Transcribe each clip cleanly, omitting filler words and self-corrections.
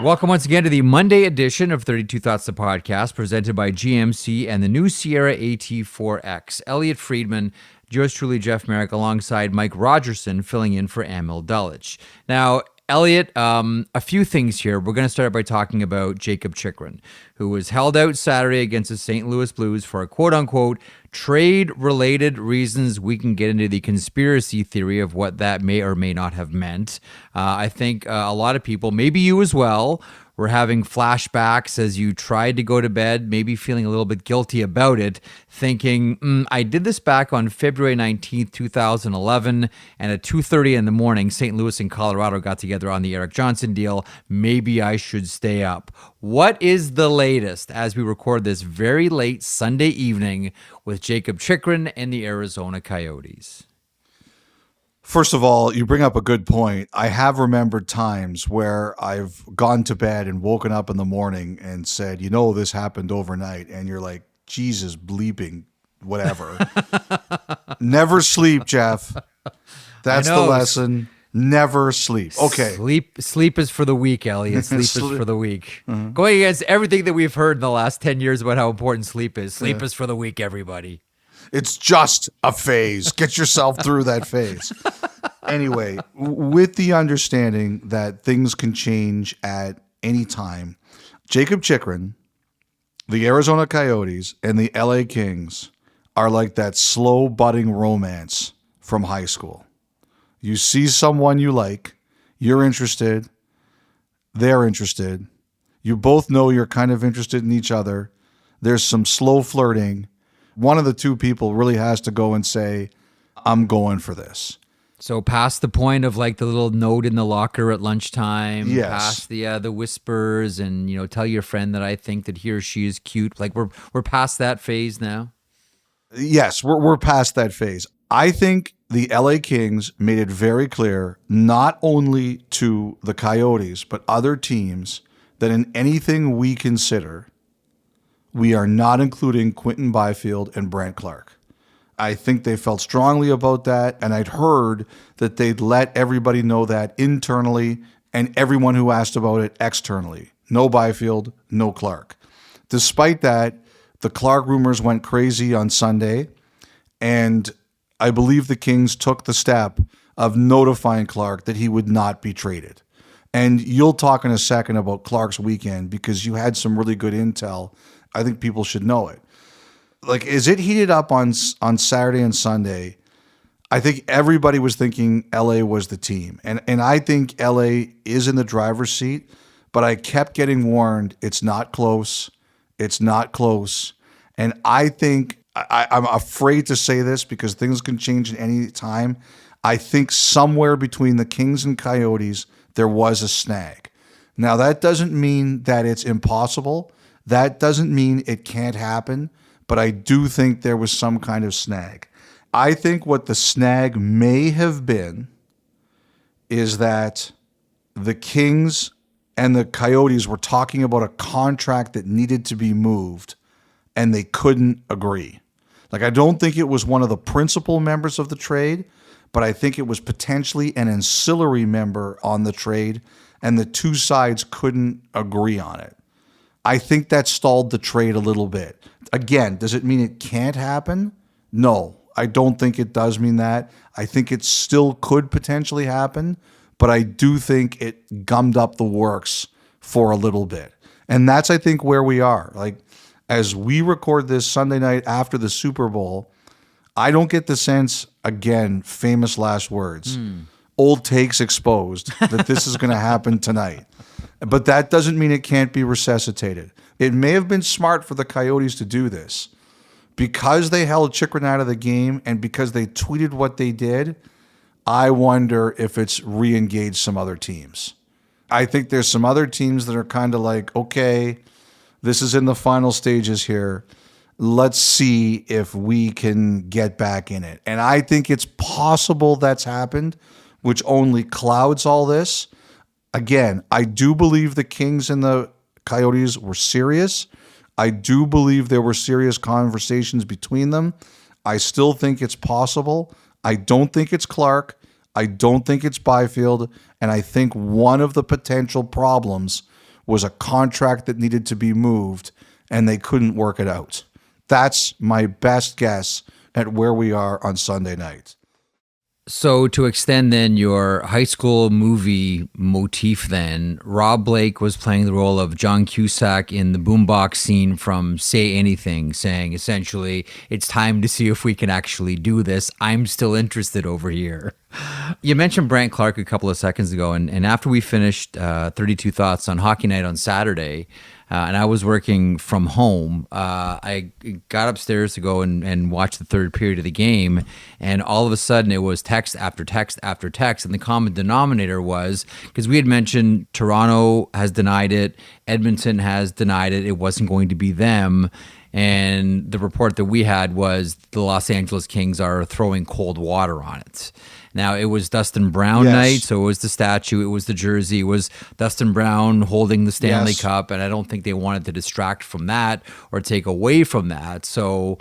Welcome once again to the Monday edition of 32 Thoughts, the podcast, presented by GMC and the new Sierra AT4X. Elliotte Friedman, yours truly, Jeff Merrick, alongside Mike Rogerson, filling in for Emil Dulwich. Now, Elliotte, a few things here. We're going to start by talking about Jakob Chychrun, who was held out Saturday against the St. Louis Blues for a quote-unquote trade-related reasons. We can get into the conspiracy theory of what that may or may not have meant. I think a lot of people, maybe you as well, were having flashbacks as you tried to go to bed, maybe feeling a little bit guilty about it, thinking, I did this back on February 19th, 2011, and at 2:30 in the morning, St. Louis and Colorado got together on the Erik Johnson deal. Maybe I should stay up. What is the latest as we record this very late Sunday evening with Jakob Chychrun and the Arizona Coyotes? First of all, you bring up a good point. I have remembered times where I've gone to bed and woken up in the morning and said, this happened overnight. And you're like, Jesus bleeping, whatever. Never sleep, Jeff. That's the lesson. Never sleep. Okay. Sleep is for the weak, Elliotte. Sleep is for the weak. Mm-hmm. Going against everything that we've heard in the last 10 years about how important sleep is. Sleep is for the weak, everybody. It's just a phase. Get yourself through that phase. Anyway, with the understanding that things can change at any time, Jakob Chychrun, the Arizona Coyotes, and the LA Kings are like that slow budding romance from high school. You see someone you like, you're interested, they're interested. You both know you're kind of interested in each other. There's some slow flirting. One of the two people really has to go and say, I'm going for this. So past the point of like the little note in the locker at lunchtime, yes. Past the whispers and, tell your friend that I think that he or she is cute. Like we're past that phase now. Yes, we're past that phase. I think the LA Kings made it very clear, not only to the Coyotes, but other teams, that in anything we consider, we are not including Quinton Byfield and Brandt Clarke. I think they felt strongly about that, and I'd heard that they'd let everybody know that internally and everyone who asked about it externally. No Byfield, no Clarke. Despite that, the Clarke rumors went crazy on Sunday, and I believe the Kings took the step of notifying Clarke that he would not be traded. And you'll talk in a second about Clarke's weekend because you had some really good intel. I think people should know it. Like, as it heated up on Saturday and Sunday, I think everybody was thinking LA was the team. And I think LA is in the driver's seat, but I kept getting warned, it's not close. It's not close. And I think, I'm afraid to say this because things can change at any time. I think somewhere between the Kings and Coyotes, there was a snag. Now, that doesn't mean that it's impossible. That doesn't mean it can't happen, but I do think there was some kind of snag. I think what the snag may have been is that the Kings and the Coyotes were talking about a contract that needed to be moved, and they couldn't agree. Like, I don't think it was one of the principal members of the trade, but I think it was potentially an ancillary member on the trade, and the two sides couldn't agree on it. I think that stalled the trade a little bit. Again, does it mean it can't happen? No, I don't think it does mean that. I think it still could potentially happen, but I do think it gummed up the works for a little bit. And that's, I think, where we are. Like, as we record this Sunday night after the Super Bowl, I don't get the sense, again, famous last words, old takes exposed, that this is going to happen tonight. But that doesn't mean it can't be resuscitated. It may have been smart for the Coyotes to do this. Because they held Chychrun out of the game and because they tweeted what they did, I wonder if it's re-engaged some other teams. I think there's some other teams that are kind of like, okay, this is in the final stages here. Let's see if we can get back in it. And I think it's possible that's happened, which only clouds all this. Again, I do believe the Kings and the Coyotes were serious. I do believe there were serious conversations between them. I still think it's possible. I don't think it's Clarke. I don't think it's Byfield. And I think one of the potential problems was a contract that needed to be moved, and they couldn't work it out. That's my best guess at where we are on Sunday night. So to extend then your high school movie motif then, Rob Blake was playing the role of John Cusack in the boombox scene from Say Anything, saying essentially, it's time to see if we can actually do this. I'm still interested over here. You mentioned Brandt Clarke a couple of seconds ago, and after we finished 32 Thoughts on Hockey Night on Saturday, and I was working from home, I got upstairs to go and watch the third period of the game, and all of a sudden it was text after text after text, and the common denominator was, because we had mentioned Toronto has denied it, Edmonton has denied it wasn't going to be them, and the report that we had was the Los Angeles Kings are throwing cold water on it. Now, it was Dustin Brown night, so it was the statue, it was the jersey, it was Dustin Brown holding the Stanley Cup, and I don't think they wanted to distract from that or take away from that. So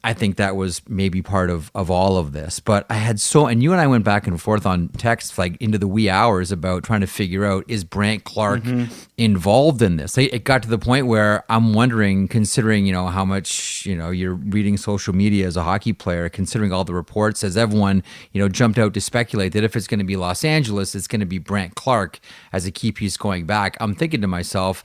I think that was maybe part of all of this. But I had and you and I went back and forth on text like into the wee hours about trying to figure out, is Brandt Clarke involved in this? It got to the point where I'm wondering, considering, how much, you're reading social media as a hockey player, considering all the reports, as everyone, jumped out to speculate that if it's going to be Los Angeles, it's going to be Brandt Clarke as a key piece going back. I'm thinking to myself,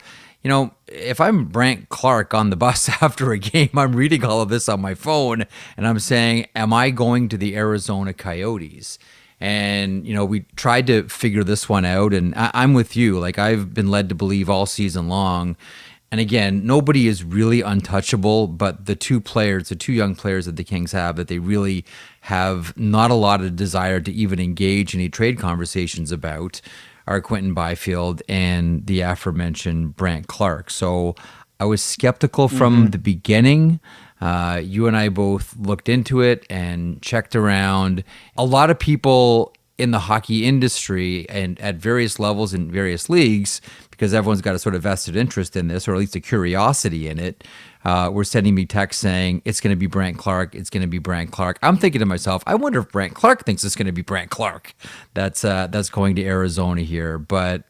if I'm Brandt Clarke on the bus after a game, I'm reading all of this on my phone and I'm saying, am I going to the Arizona Coyotes? And, we tried to figure this one out, and I'm with you. Like, I've been led to believe all season long. And again, nobody is really untouchable, but the two young players that the Kings have that they really have not a lot of desire to even engage any trade conversations about are Quentin Byfield and the aforementioned Brandt Clarke. So I was skeptical from the beginning. You and I both looked into it and checked around. A lot of people in the hockey industry and at various levels in various leagues, because everyone's got a sort of vested interest in this, or at least a curiosity in it, were sending me texts saying, it's going to be Brandt Clarke, it's going to be Brandt Clarke. I'm thinking to myself, I wonder if Brandt Clarke thinks it's going to be Brandt Clarke that's going to Arizona here. But,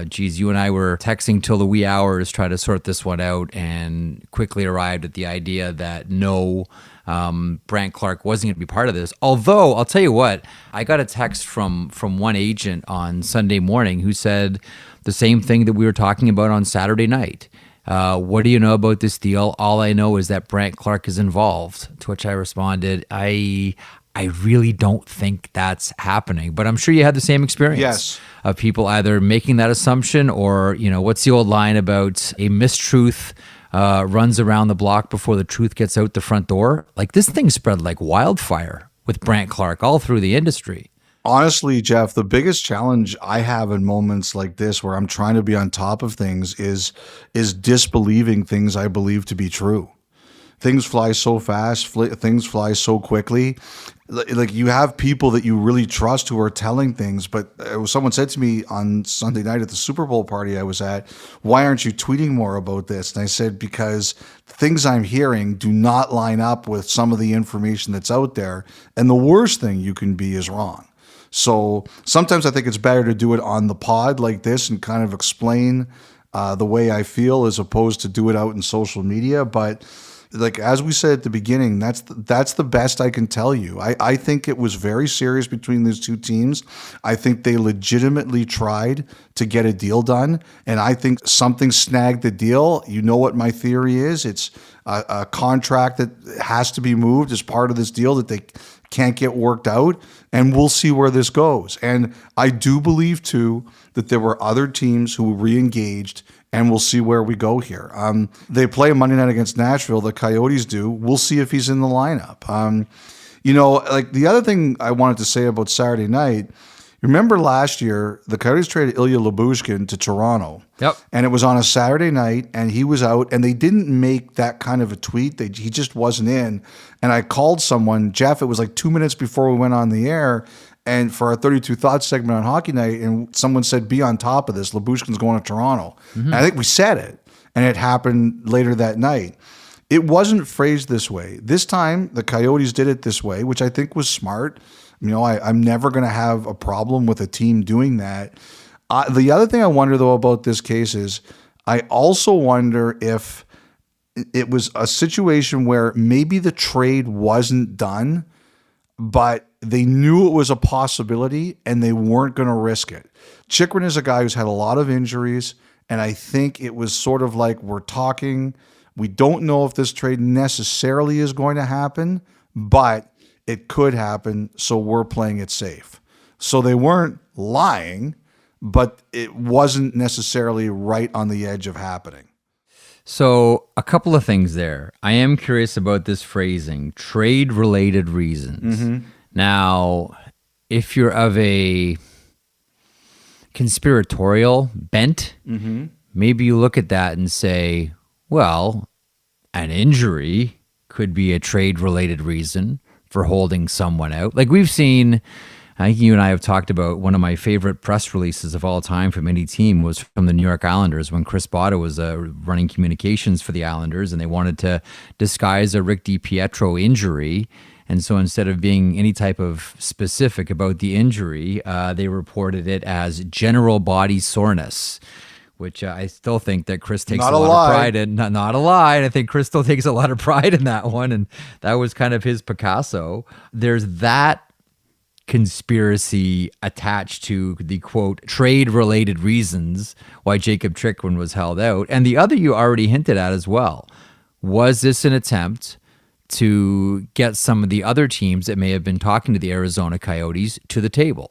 geez, you and I were texting till the wee hours trying to sort this one out, and quickly arrived at the idea that no, Brandt Clarke wasn't going to be part of this. Although, I'll tell you what, I got a text from one agent on Sunday morning who said the same thing that we were talking about on Saturday night. What do you know about this deal? All I know is that Brandt Clarke is involved. To which I responded, I really don't think that's happening. But I'm sure you had the same experience of people either making that assumption or, what's the old line about a mistruth runs around the block before the truth gets out the front door? Like, this thing spread like wildfire with Brandt Clarke all through the industry. Honestly, Jeff, the biggest challenge I have in moments like this where I'm trying to be on top of things is disbelieving things I believe to be true. Things fly so fast, things fly so quickly. Like, you have people that you really trust who are telling things, but someone said to me on Sunday night at the Super Bowl party I was at, why aren't you tweeting more about this? And I said, because things I'm hearing do not line up with some of the information that's out there, and the worst thing you can be is wrong. So sometimes I think it's better to do it on the pod like this and kind of explain the way I feel as opposed to do it out in social media. But like, as we said at the beginning, that's the best I can tell you. I think it was very serious between these two teams. I think they legitimately tried to get a deal done, and I think something snagged the deal. You know what my theory is? It's a contract that has to be moved as part of this deal that they can't get worked out, and we'll see where this goes. And I do believe, too, that there were other teams who re-engaged, and we'll see where we go here. They play Monday night against Nashville. The Coyotes do. We'll see if he's in the lineup. Like, the other thing I wanted to say about Saturday night, remember last year, the Coyotes traded Elliotte to Toronto. Yep. And it was on a Saturday night, and he was out, and they didn't make that kind of a tweet. He just wasn't in. And I called someone, Jeff, it was like 2 minutes before we went on the air, and for our 32 Thoughts segment on Hockey Night, and someone said, be on top of this. Lyubushkin's going to Toronto. Mm-hmm. And I think we said it, and it happened later that night. It wasn't phrased this way. This time, the Coyotes did it this way, which I think was smart. I'm never going to have a problem with a team doing that. The other thing I wonder, though, about this case is I also wonder if it was a situation where maybe the trade wasn't done, but they knew it was a possibility and they weren't going to risk it. Chychrun is a guy who's had a lot of injuries, and I think it was sort of like, we're talking, we don't know if this trade necessarily is going to happen, but it could happen, so we're playing it safe. So they weren't lying, but it wasn't necessarily right on the edge of happening. So a couple of things there. I am curious about this phrasing, trade-related reasons. Now, if you're of a conspiratorial bent, maybe you look at that and say, well, an injury could be a trade-related reason for holding someone out. Like we've seen, I think you and I have talked about one of my favorite press releases of all time from any team was from the New York Islanders when Chris Botta was running communications for the Islanders, and they wanted to disguise a Rick DiPietro injury. And so instead of being any type of specific about the injury, they reported it as general body soreness, which I still think that Chris takes a lot of pride in. Not a lie. I think Chris still takes a lot of pride in that one. And that was kind of his Picasso. There's that conspiracy attached to the, quote, trade-related reasons why Jakob Chychrun was held out. And the other you already hinted at as well. Was this an attempt to get some of the other teams that may have been talking to the Arizona Coyotes to the table?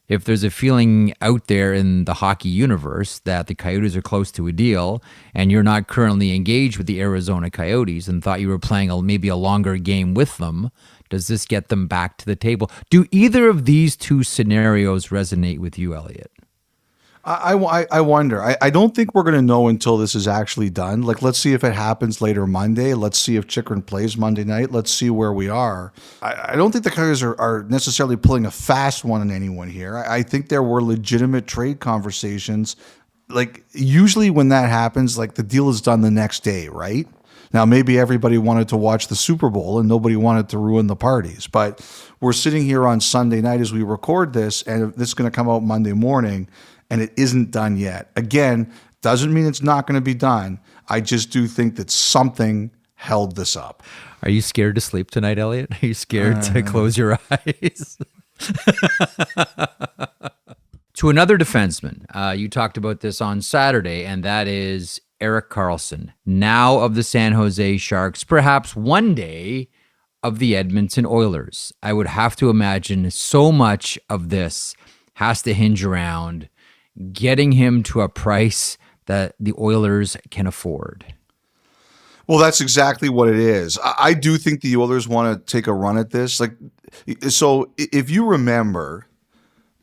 If there's a feeling out there in the hockey universe that the Coyotes are close to a deal and you're not currently engaged with the Arizona Coyotes and thought you were playing maybe a longer game with them, does this get them back to the table? Do either of these two scenarios resonate with you, Elliotte? I wonder. I don't think we're going to know until this is actually done. Like, let's see if it happens later Monday. Let's see if Chychrun plays Monday night. Let's see where we are. I don't think the Coyotes are necessarily pulling a fast one on anyone here. I think there were legitimate trade conversations. Like, usually when that happens, like, the deal is done the next day, right? Now, maybe everybody wanted to watch the Super Bowl and nobody wanted to ruin the parties. But we're sitting here on Sunday night as we record this, and this is going to come out Monday morning, and it isn't done yet. Again, doesn't mean it's not going to be done. I just do think that something held this up. Are you scared to sleep tonight, Elliotte? Are you scared to close your eyes? To another defenseman, you talked about this on Saturday, and that is Erik Karlsson, now of the San Jose Sharks, perhaps one day of the Edmonton Oilers. I would have to imagine so much of this has to hinge around getting him to a price that the Oilers can afford. Well, that's exactly what it is. I do think the Oilers want to take a run at this. Like, so if you remember,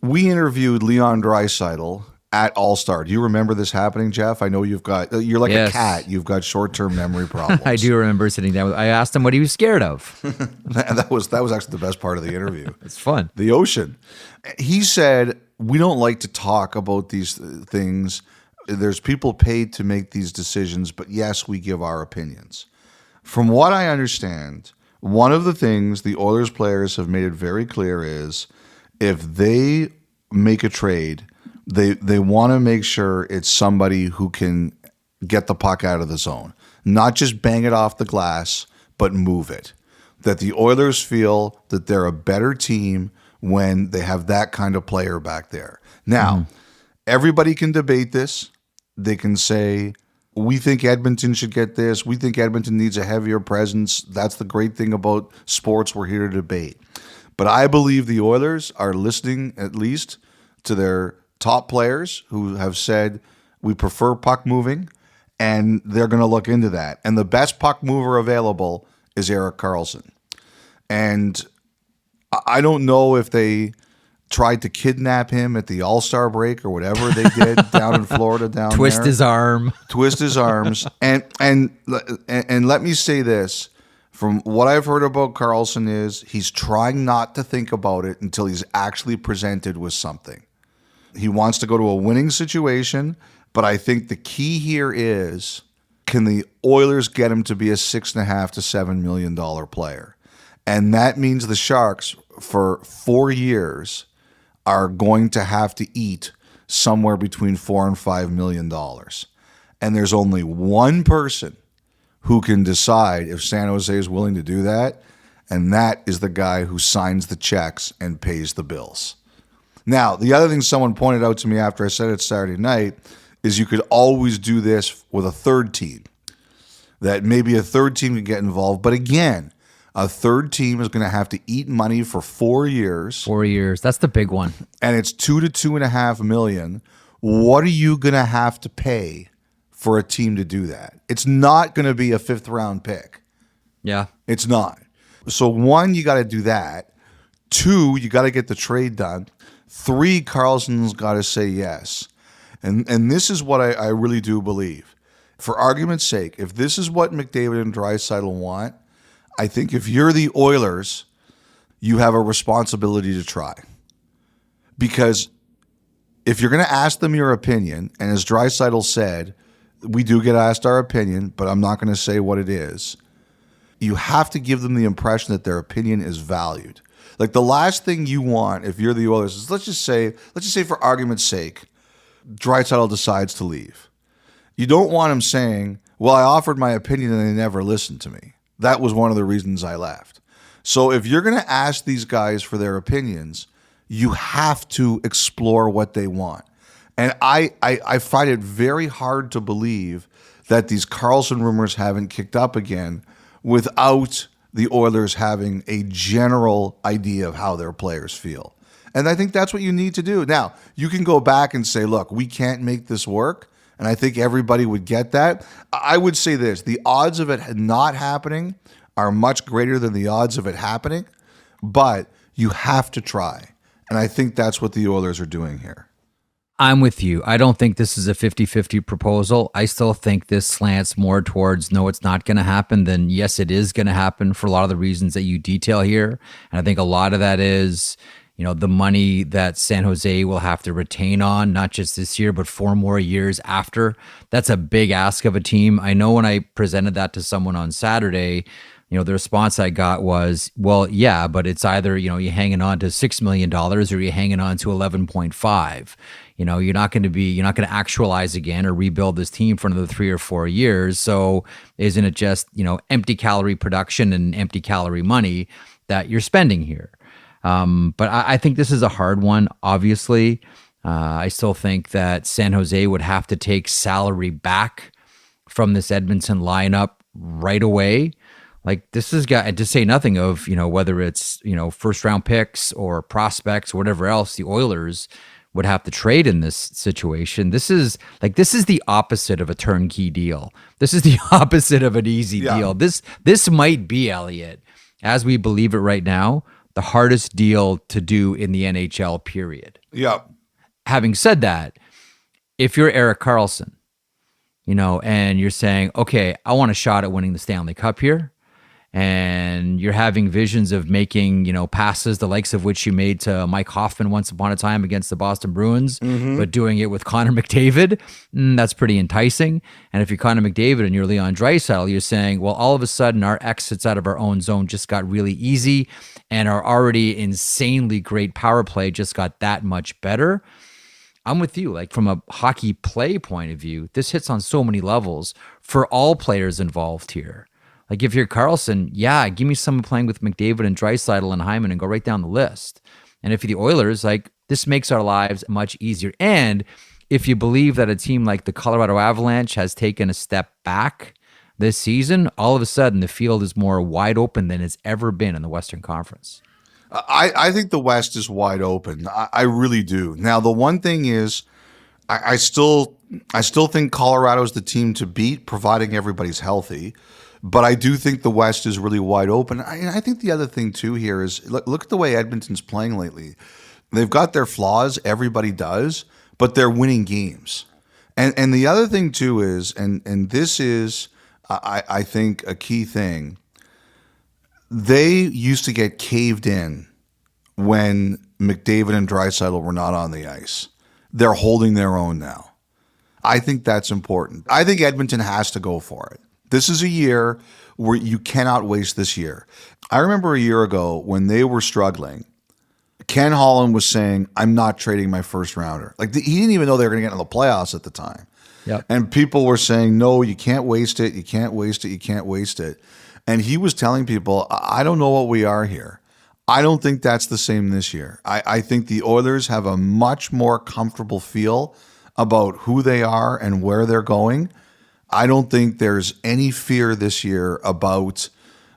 we interviewed Leon Draisaitl at All-Star. Do you remember this happening, Jeff? I know you're like a cat. You've got short-term memory problems. I do remember sitting down. I asked him what he was scared of. that was actually the best part of the interview. It's fun. The ocean. He said, we don't like to talk about these things. There's people paid to make these decisions, but yes, we give our opinions. From what I understand, one of the things the Oilers players have made it very clear is if they make a trade, they want to make sure it's somebody who can get the puck out of the zone, not just bang it off the glass, but move it. That the Oilers feel that they're a better team when they have that kind of player back there. Now, everybody can debate this. They can say, we think Edmonton should get this. We think Edmonton needs a heavier presence. That's the great thing about sports. We're here to debate. But I believe the Oilers are listening at least to their top players who have said, we prefer puck moving, and they're going to look into that. And the best puck mover available is Erik Karlsson. And I don't know if they tried to kidnap him at the All-Star break or whatever they did down in Florida down Twist there. his arm. Twist his arms. And let me say this. From what I've heard about Karlsson is he's trying not to think about it until he's actually presented with something. He wants to go to a winning situation, but I think the key here is, can the Oilers get him to be a $6.5 to $7 million player? And that means the Sharks, for 4 years, are going to have to eat somewhere between $4 and $5 million. And there's only one person who can decide if San Jose is willing to do that, and that is the guy who signs the checks and pays the bills. Now, the other thing someone pointed out to me after I said it Saturday night is you could always do this with a third team, that maybe a third team can get involved. But again, a third team is going to have to eat money for 4 years. 4 years. That's the big one. And it's $2 to $2.5 million. What are you going to have to pay for a team to do that? It's not going to be a 5th round pick. Yeah. It's not. So 1, you got to do that. 2, you got to get the trade done. 3, Karlsson's got to say yes. And this is what I really do believe. For argument's sake, if this is what McDavid and Draisaitl want, I think if you're the Oilers, you have a responsibility to try. Because if you're going to ask them your opinion, and as Draisaitl said, we do get asked our opinion, but I'm not going to say what it is, you have to give them the impression that their opinion is valued. Like the last thing you want if you're the Oilers is let's just say for argument's sake, Draisaitl decides to leave. You don't want him saying, well, I offered my opinion and they never listened to me. That was one of the reasons I left. So if you're going to ask these guys for their opinions, you have to explore what they want. And I find it very hard to believe that these Karlsson rumors haven't kicked up again without the Oilers having a general idea of how their players feel. And I think that's what you need to do. Now, you can go back and say, look, we can't make this work. And I think everybody would get that. I would say this, the odds of it not happening are much greater than the odds of it happening, but you have to try. And I think that's what the Oilers are doing here. I'm with you. I don't think this is a 50-50 proposal. I still think this slants more towards no, it's not going to happen than yes, it is going to happen for a lot of the reasons that you detail here. And I think a lot of that is, the money that San Jose will have to retain on, not just this year, but 4 more years after. That's a big ask of a team. I know when I presented that to someone on Saturday, the response I got was, well, yeah, but it's either, you're hanging on to $6 million or you're hanging on to 11.5. You're not going to actualize again or rebuild this team for another 3 or 4 years. So isn't it just, empty calorie production and empty calorie money that you're spending here? But I think this is a hard one, obviously. I still think that San Jose would have to take salary back from this Edmonton lineup right away. Like this has got to say nothing of, whether it's, first round picks or prospects or whatever else the Oilers would have to trade in this situation. This is the opposite of a turnkey deal. This is the opposite of an easy deal. This might be, Elliotte, as we believe it right now, the hardest deal to do in the NHL, period. Yeah. Having said that, if you're Erik Karlsson, and you're saying, okay, I want a shot at winning the Stanley Cup here, and you're having visions of making, passes the likes of which you made to Mike Hoffman once upon a time against the Boston Bruins, but doing it with Connor McDavid, that's pretty enticing. And if you're Connor McDavid and you're Leon Draisaitl, you're saying, well, all of a sudden our exits out of our own zone just got really easy, and our already insanely great power play just got that much better. I'm with you. Like from a hockey play point of view, this hits on so many levels for all players involved here. Like if you're Karlsson, yeah, give me someone playing with McDavid and Draisaitl and Hyman and go right down the list. And if you're the Oilers, like this makes our lives much easier. And if you believe that a team like the Colorado Avalanche has taken a step back this season, all of a sudden the field is more wide open than it's ever been in the Western Conference. I think the West is wide open. I really do. Now, the one thing is, I still think Colorado's the team to beat, providing everybody's healthy. But I do think the West is really wide open. I think the other thing, too, here is look at the way Edmonton's playing lately. They've got their flaws. Everybody does. But they're winning games. And the other thing, too, is, and this is, I think, a key thing, they used to get caved in when McDavid and Draisaitl were not on the ice. They're holding their own now. I think that's important. I think Edmonton has to go for it. This is a year where you cannot waste this year. I remember a year ago when they were struggling, Ken Holland was saying, I'm not trading my first rounder. Like he didn't even know they were going to get into the playoffs at the time. Yep. And people were saying, no, you can't waste it. You can't waste it. You can't waste it. And he was telling people, I don't know what we are here. I don't think that's the same this year. I think the Oilers have a much more comfortable feel about who they are and where they're going. I don't think there's any fear this year about,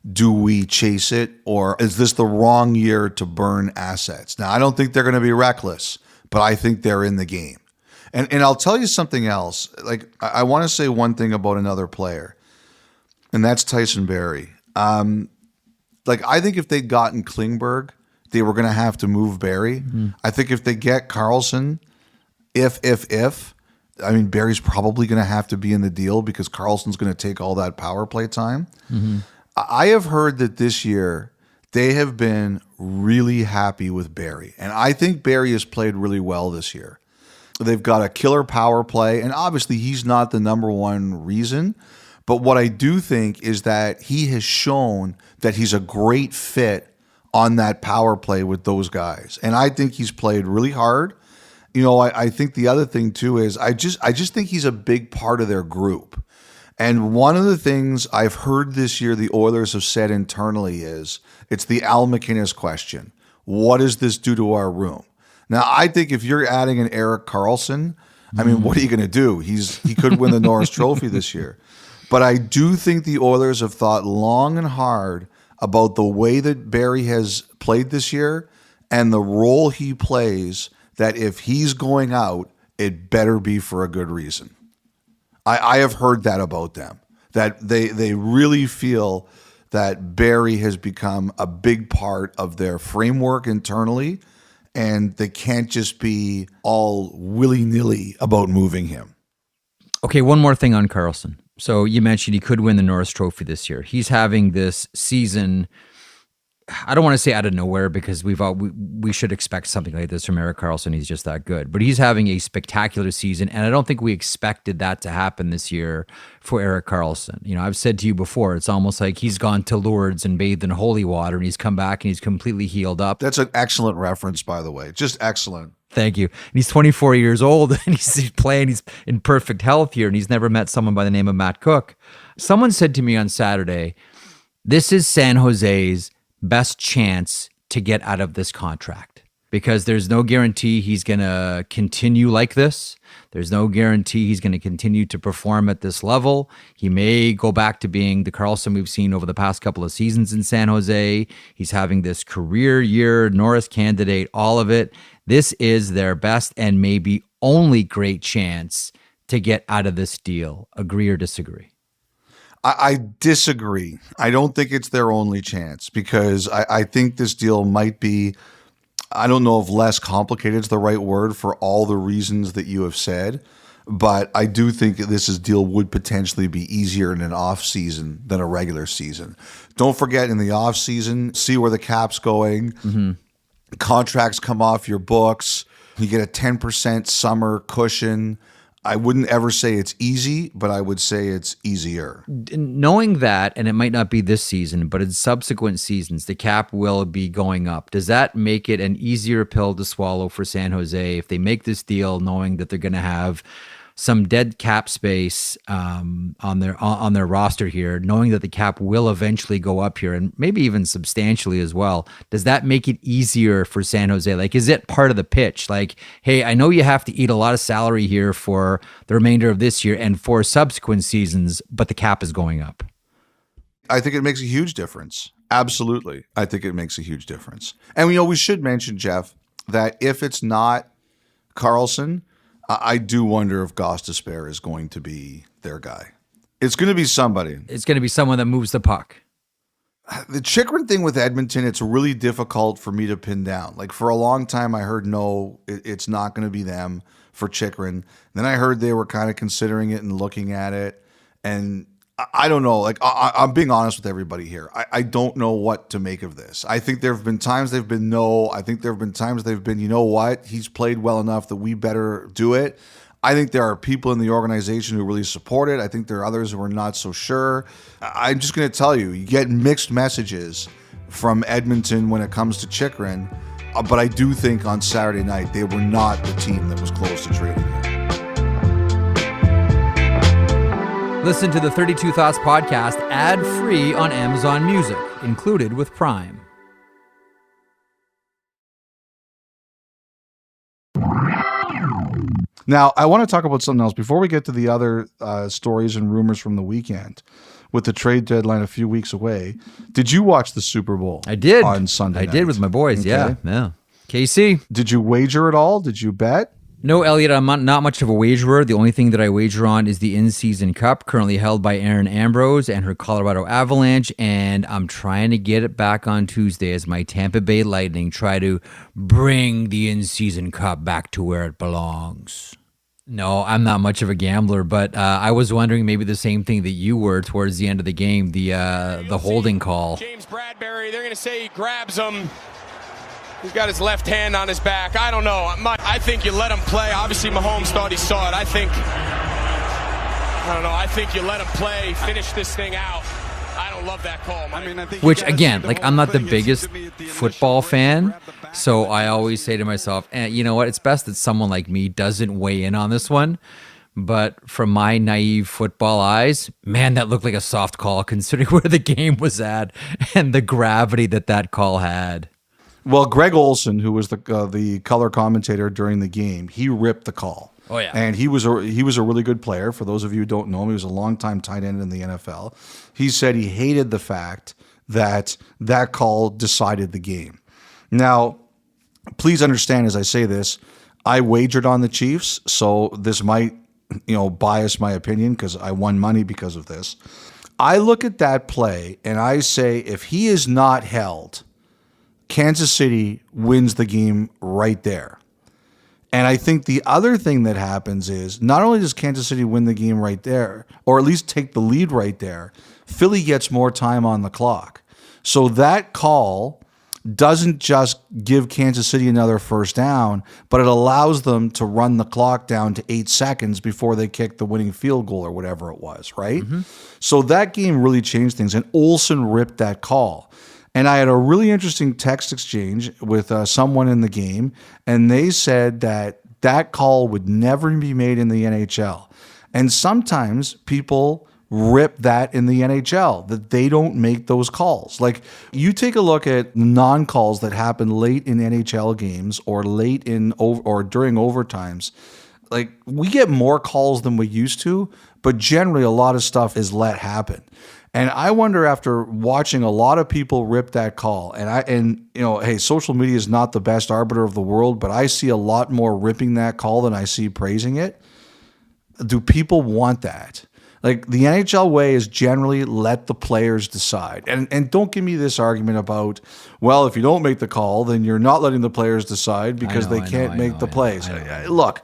do we chase it, or is this the wrong year to burn assets? Now, I don't think they're going to be reckless, but I think they're in the game. And I'll tell you something else. Like, I want to say one thing about another player, and that's Tyson Barrie. Like, I think if they'd gotten Klingberg, they were going to have to move Barrie. Mm-hmm. I think if they get Karlsson, I mean, Barry's probably going to have to be in the deal because Karlsson's going to take all that power play time. Mm-hmm. I have heard that this year they have been really happy with Barrie. And I think Barrie has played really well this year. They've got a killer power play, and obviously he's not the number one reason. But what I do think is that he has shown that he's a great fit on that power play with those guys. And I think he's played really hard. You know, I think the other thing too is I just think he's a big part of their group. And one of the things I've heard this year the Oilers have said internally is it's the Al MacInnis question. What does this do to our room? Now, I think if you're adding an Erik Karlsson, I mean, what are you going to do? He could win the Norris Trophy this year. But I do think the Oilers have thought long and hard about the way that Barrie has played this year and the role he plays, that if he's going out, it better be for a good reason. I have heard that about them, that they really feel that Barrie has become a big part of their framework internally, and they can't just be all willy-nilly about moving him. Okay, one more thing on Karlsson. So you mentioned he could win the Norris Trophy this year. He's having this season, I don't want to say out of nowhere because we should expect something like this from Erik Karlsson. He's just that good. But he's having a spectacular season, and I don't think we expected that to happen this year for Erik Karlsson. You know, I've said to you before, it's almost like he's gone to Lourdes and bathed in holy water, and he's come back and he's completely healed up. That's an excellent reference, by the way. Just excellent. Thank you. And he's 24 years old, and he's playing. He's in perfect health here, and he's never met someone by the name of Matt Cook. Someone said to me on Saturday, this is San Jose's best chance to get out of this contract because there's no guarantee he's going to continue like this. There's no guarantee he's going to continue to perform at this level. He may go back to being the Karlsson we've seen over the past couple of seasons in San Jose. He's having this career year, Norris candidate, all of it. This is their best and maybe only great chance to get out of this deal. Agree or disagree? I disagree. I don't think it's their only chance because I think this deal might be, I don't know if less complicated is the right word for all the reasons that you have said, but I do think that this deal would potentially be easier in an off season than a regular season. Don't forget, in the off season, see where the cap's going. Mm-hmm. Contracts come off your books. You get a 10% summer cushion. I wouldn't ever say it's easy, but I would say it's easier. Knowing that, and it might not be this season, but in subsequent seasons, the cap will be going up. There's that make it an easier pill to swallow for San Jose if they make this deal knowing that they're going to have some dead cap space on their roster here, knowing that the cap will eventually go up here and maybe even substantially as well? Does that make it easier for San Jose? Like, is it part of the pitch? Like, hey, I know you have to eat a lot of salary here for the remainder of this year and for subsequent seasons, but the cap is going up. I think it makes a huge difference. Absolutely. I think it makes a huge difference. And we should mention, Jeff, that if it's not Karlsson, I do wonder if Gostisbehere is going to be their guy. It's going to be somebody. It's going to be someone that moves the puck. The Chychrun thing with Edmonton, it's really difficult for me to pin down. Like, for a long time, I heard, no, it's not going to be them for Chychrun. Then I heard they were kind of considering it and looking at it. And I don't know. Like, I'm being honest with everybody here. I don't know what to make of this. I think there have been times they've been no. I think there have been times they've been, you know what? He's played well enough that we better do it. I think there are people in the organization who really support it. I think there are others who are not so sure. I'm just going to tell you, you get mixed messages from Edmonton when it comes to Chychrun. But I do think on Saturday night, they were not the team that was close to trading him. Listen to the 32 Thoughts podcast ad-free on Amazon Music, included with Prime. Now, I want to talk about something else before we get to the other stories and rumors from the weekend. With the trade deadline a few weeks away, did you watch the Super Bowl? I did. On Sunday night? I did with my boys, Okay. yeah. KC. Did you wager at all? Did you bet? No, Elliotte, I'm not much of a wagerer. The only thing that I wager on is the in-season cup, currently held by Erin Ambrose and her Colorado Avalanche, and I'm trying to get it back on Tuesday as my Tampa Bay Lightning try to bring the in-season cup back to where it belongs. No, I'm not much of a gambler, but I was wondering maybe the same thing that you were towards the end of the game, the holding call. James Bradbury, they're going to say he grabs him. He's got his left hand on his back. I don't know. I think you let him play. Obviously, Mahomes thought he saw it. I don't know. I think you let him play, finish this thing out. I don't love that call, Mike. Which, again, like, I'm not the biggest football fan, so I always say to myself, you know what? It's best that someone like me doesn't weigh in on this one. But from my naive football eyes, man, that looked like a soft call considering where the game was at and the gravity that call had. Well, Greg Olson, who was the color commentator during the game, he ripped the call. Oh, yeah. And he was a really good player. For those of you who don't know him, he was a longtime tight end in the NFL. He said he hated the fact that call decided the game. Now, please understand as I say this, I wagered on the Chiefs, so this might, bias my opinion because I won money because of this. I look at that play and I say if he is not held, Kansas City wins the game right there. And I think the other thing that happens is not only does Kansas City win the game right there, or at least take the lead right there, Philly gets more time on the clock. So that call doesn't just give Kansas City another first down, but it allows them to run the clock down to 8 seconds before they kick the winning field goal or whatever it was, right? Mm-hmm. So that game really changed things, and Olsen ripped that call. And I had a really interesting text exchange with someone in the game, and they said that call would never be made in the NHL. And sometimes people rip that in the NHL, that they don't make those calls. Like, you take a look at non-calls that happen late in NHL games or late in or during overtimes. Like, we get more calls than we used to, but generally a lot of stuff is let happen. And I wonder, after watching a lot of people rip that call, hey, social media is not the best arbiter of the world, but I see a lot more ripping that call than I see praising it. Do people want that? Like, the NHL way is generally let the players decide. And don't give me this argument about, well, if you don't make the call, then you're not letting the players decide because they can't make the plays. Look,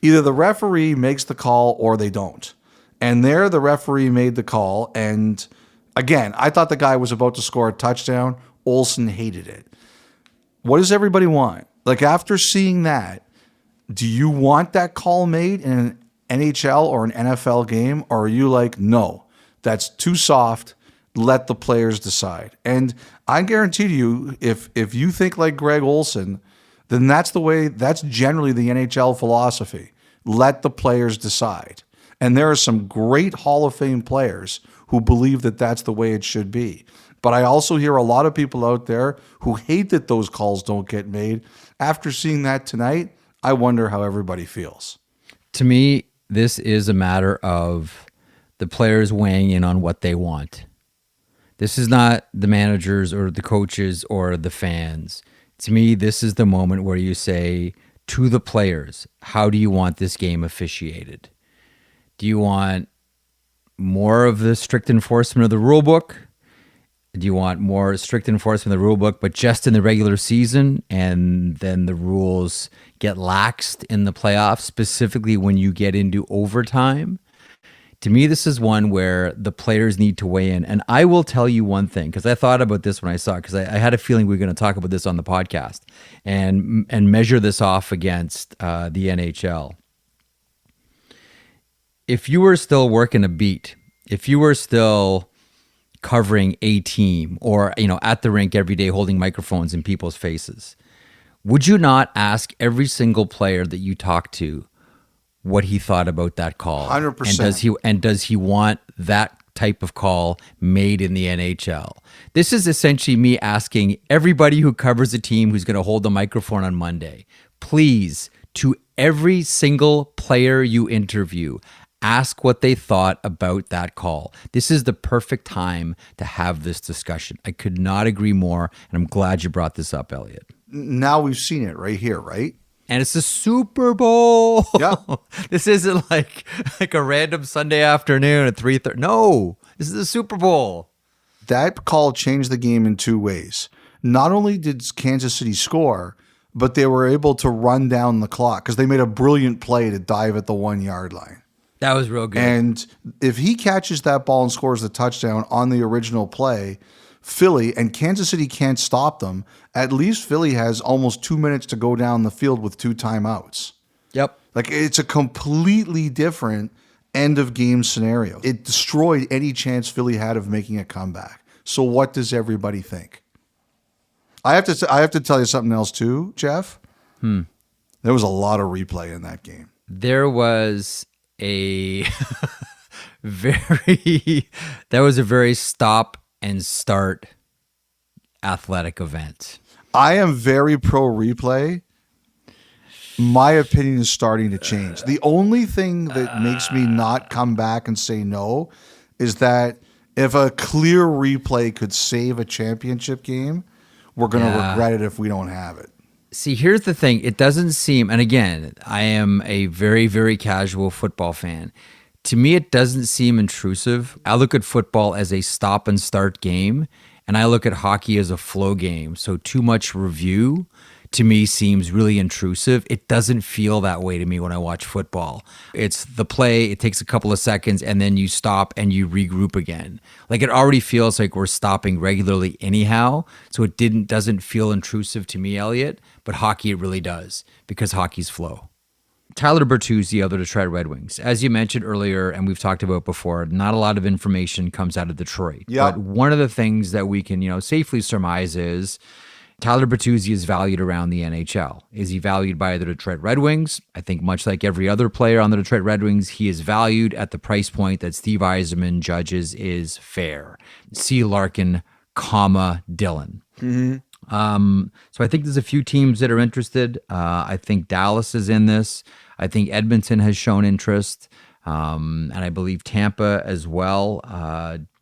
either the referee makes the call or they don't. And there, the referee made the call. And again, I thought the guy was about to score a touchdown. Olsen hated it. What does everybody want? Like, after seeing that, do you want that call made in an NHL or an NFL game? Or are you like, no, that's too soft. Let the players decide. And I guarantee you, if you think like Greg Olsen, then that's generally the NHL philosophy. Let the players decide. And there are some great Hall of Fame players who believe that that's the way it should be. But I also hear a lot of people out there who hate that those calls don't get made. After seeing that tonight, I wonder how everybody feels. To me, this is a matter of the players weighing in on what they want. This is not the managers or the coaches or the fans. To me, this is the moment where you say to the players, how do you want this game officiated? Do you want more of the strict enforcement of the rule book? Do you want more strict enforcement of the rule book, but just in the regular season, and then the rules get laxed in the playoffs, specifically when you get into overtime? To me, this is one where the players need to weigh in. And I will tell you one thing, because I thought about this when I saw it, because I had a feeling we were going to talk about this on the podcast and measure this off against the NHL. If you were still working a beat, if you were still covering a team or, at the rink every day holding microphones in people's faces, Would you not ask every single player that you talk to what he thought about that call? 100%. And does he want that type of call made in the NHL? This is essentially me asking everybody who covers a team who's going to hold the microphone on Monday, please, to every single player you interview, ask what they thought about that call. This is the perfect time to have this discussion. I could not agree more, and I'm glad you brought this up, Elliotte. Now we've seen it right here, right? And it's the Super Bowl. Yeah. This isn't like a random Sunday afternoon at 3:30. No, this is the Super Bowl. That call changed the game in two ways. Not only did Kansas City score, but they were able to run down the clock because they made a brilliant play to dive at the 1 yard line. That was real good. And if he catches that ball and scores the touchdown on the original play, Philly and Kansas City can't stop them. At least Philly has almost 2 minutes to go down the field with 2 timeouts. Yep. Like, it's a completely different end of game scenario. It destroyed any chance Philly had of making a comeback. So what does everybody think? I have to tell you something else too, Jeff. There was a lot of replay in that game. There was a very stop and start athletic event. I am very pro replay. My opinion is starting to change. The only thing that makes me not come back and say no is that if a clear replay could save a championship game, we're going to regret it if we don't have it. See, here's the thing. It doesn't seem, and again, I am a very, very casual football fan. To me, it doesn't seem intrusive. I look at football as a stop and start game, and I look at hockey as a flow game. So too much review to me seems really intrusive. It doesn't feel that way to me when I watch football. It's the play, it takes a couple of seconds, and then you stop and you regroup again. Like, it already feels like we're stopping regularly anyhow, so it doesn't feel intrusive to me, Elliotte, but hockey it really does, because hockey's flow. Tyler Bertuzzi of the Detroit Red Wings. As you mentioned earlier, and we've talked about before, not a lot of information comes out of Detroit. Yeah. But one of the things that we can, safely surmise is Tyler Bertuzzi is valued around the NHL. Is he valued by the Detroit Red Wings? I think much like every other player on the Detroit Red Wings, he is valued at the price point that Steve Yzerman judges is fair. C. Larkin, Dylan. So I think there's a few teams that are interested. I think Dallas is in this. I think Edmonton has shown interest, and I believe Tampa as well.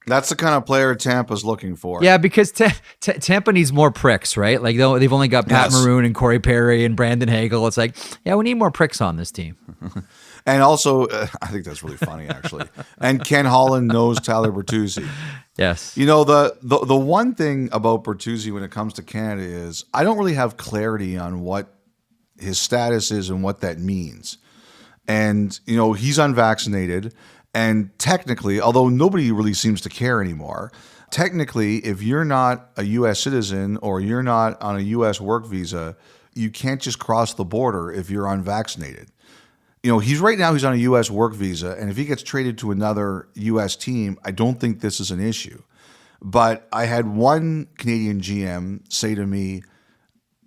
That's the kind of player Tampa's looking for. Yeah, because Tampa needs more pricks, right? Like, they've only got Pat Maroon and Corey Perry and Brandon Hagel. It's like, yeah, we need more pricks on this team. And also, I think that's really funny, actually. And Ken Holland knows Tyler Bertuzzi. Yes. The one thing about Bertuzzi when it comes to Canada is I don't really have clarity on what his status is and what that means. And, he's unvaccinated. And technically, although nobody really seems to care anymore, technically, if you're not a U.S. citizen or you're not on a U.S. work visa, you can't just cross the border if you're unvaccinated. He's on a U.S. work visa, and if he gets traded to another U.S. team, I don't think this is an issue. But I had one Canadian GM say to me,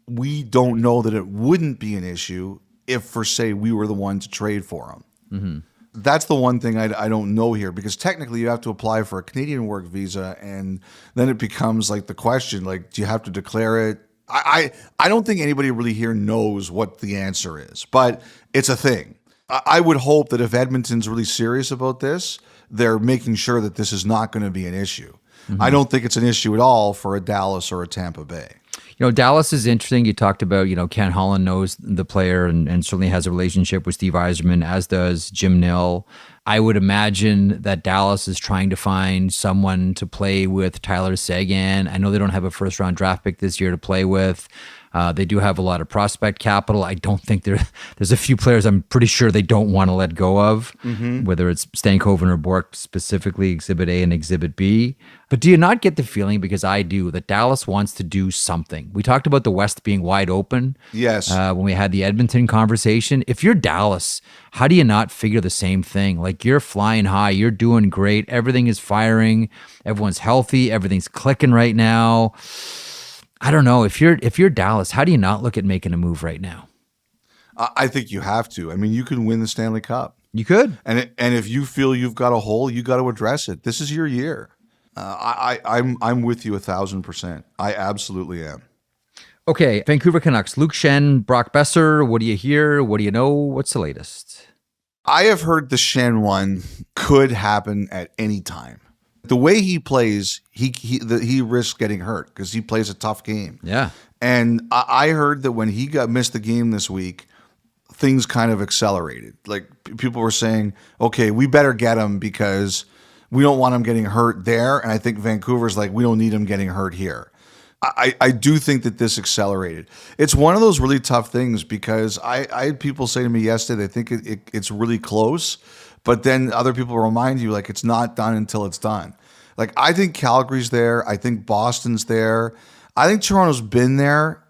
we don't know that it wouldn't be an issue if, for say, we were the one to trade for him. Mm-hmm. That's the one thing I don't know here, because technically you have to apply for a Canadian work visa, and then it becomes like the question, like, do you have to declare it? I don't think anybody really here knows what the answer is, but it's a thing. I would hope that if Edmonton's really serious about this, they're making sure that this is not going to be an issue. Mm-hmm. I don't think it's an issue at all for a Dallas or a Tampa Bay. Dallas is interesting. You talked about, Ken Holland knows the player and certainly has a relationship with Steve Yzerman, as does Jim Nill. I would imagine that Dallas is trying to find someone to play with Tyler Seguin. I know they don't have a first-round draft pick this year to play with. They do have a lot of prospect capital. I don't think there's a few players I'm pretty sure they don't want to let go of, whether it's Stankoven or Bork, specifically Exhibit A and Exhibit B. But do you not get the feeling, because I do, that Dallas wants to do something? We talked about the West being wide open. Yes. When we had the Edmonton conversation. If you're Dallas, how do you not figure the same thing? Like, you're flying high, you're doing great, everything is firing, everyone's healthy, everything's clicking right now. I don't know. If you're Dallas, how do you not look at making a move right now? I think you have to. I mean, you can win the Stanley Cup. You could. And if you feel you've got a hole, you got to address it. This is your year. I'm with you 1,000%. I absolutely am. Okay, Vancouver Canucks, Luke Schenn, Brock Boeser. What do you hear? What do you know? What's the latest? I have heard the Schenn one could happen at any time. The way he plays, he risks getting hurt because he plays a tough game. Yeah. And I heard that when he missed the game this week, things kind of accelerated. Like people were saying, okay, we better get him because we don't want him getting hurt there. And I think Vancouver's like, we don't need him getting hurt here. I do think that this accelerated. It's one of those really tough things because I had people say to me yesterday, they think it's really close, but then other people remind you like it's not done until it's done. Like I think Calgary's there. I think Boston's there. I think Toronto's been there.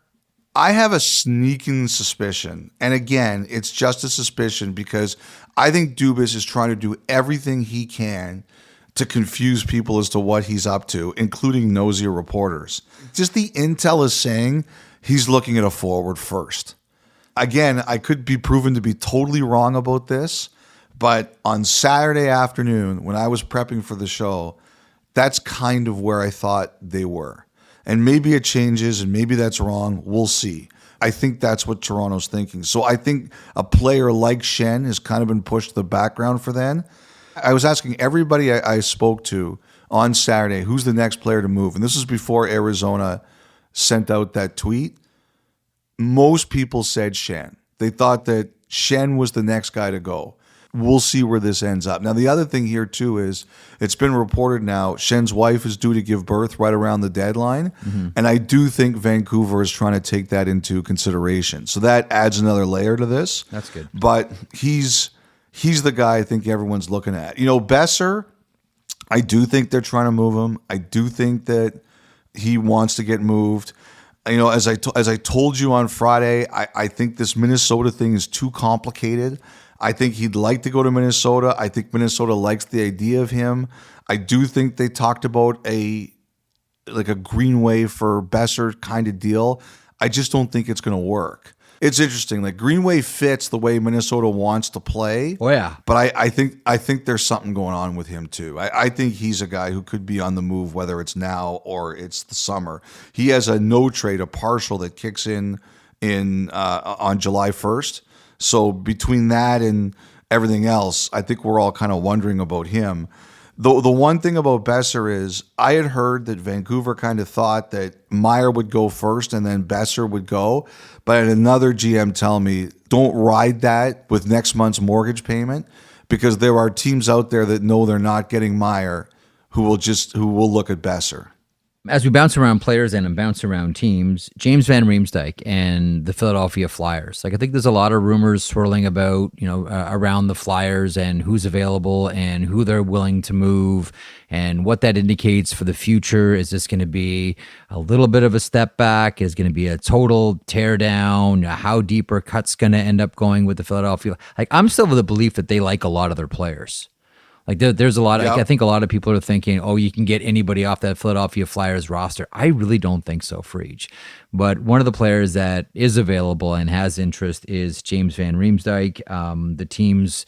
I have a sneaking suspicion. And again, it's just a suspicion because I think Dubas is trying to do everything he can to confuse people as to what he's up to, including nosy reporters. Just the intel is saying he's looking at a forward first. Again, I could be proven to be totally wrong about this, but on Saturday afternoon, when I was prepping for the show, that's kind of where I thought they were. And maybe it changes and maybe that's wrong. We'll see. I think that's what Toronto's thinking. So I think a player like Schenn has kind of been pushed to the background for then. I was asking everybody I spoke to on Saturday, who's the next player to move? And this was before Arizona sent out that tweet. Most people said Schenn. They thought that Schenn was the next guy to go. We'll see where this ends up. Now, the other thing here, too, is it's been reported now Schenn's wife is due to give birth right around the deadline. Mm-hmm. And I do think Vancouver is trying to take that into consideration. So that adds another layer to this. That's good. But he's the guy I think everyone's looking at. You know, Boeser, I do think they're trying to move him. I do think that he wants to get moved. You know, as I told you on Friday, I think this Minnesota thing is too complicated. I think he'd like to go to Minnesota. I think Minnesota likes the idea of him. I do think they talked about a Greenway for Boeser kind of deal. I just don't think it's going to work. It's interesting. Like Greenway fits the way Minnesota wants to play. Oh yeah, but I think there's something going on with him too. I think he's a guy who could be on the move, whether it's now or it's the summer. He has a no trade, a partial that kicks in on July 1st. So between that and everything else, I think we're all kind of wondering about him. The one thing about Boeser is I had heard that Vancouver kind of thought that Meyer would go first and then Boeser would go. But I had another GM tell me, don't ride that with next month's mortgage payment because there are teams out there that know they're not getting Meyer who will look at Boeser. As we bounce around players and bounce around teams, James Van Riemsdyk and the Philadelphia Flyers. Like I think there's a lot of rumors swirling about, around the Flyers and who's available and who they're willing to move and what that indicates for the future. Is this going to be a little bit of a step back? Is it going to be a total tear down? How deep are cuts going to end up going with the Philadelphia? Like I'm still of the belief that they like a lot of their players. Like there's a lot of, I think a lot of people are thinking, oh, you can get anybody off that Philadelphia Flyers roster. I really don't think so, Frege. But one of the players that is available and has interest is James Van Riemsdyk. The teams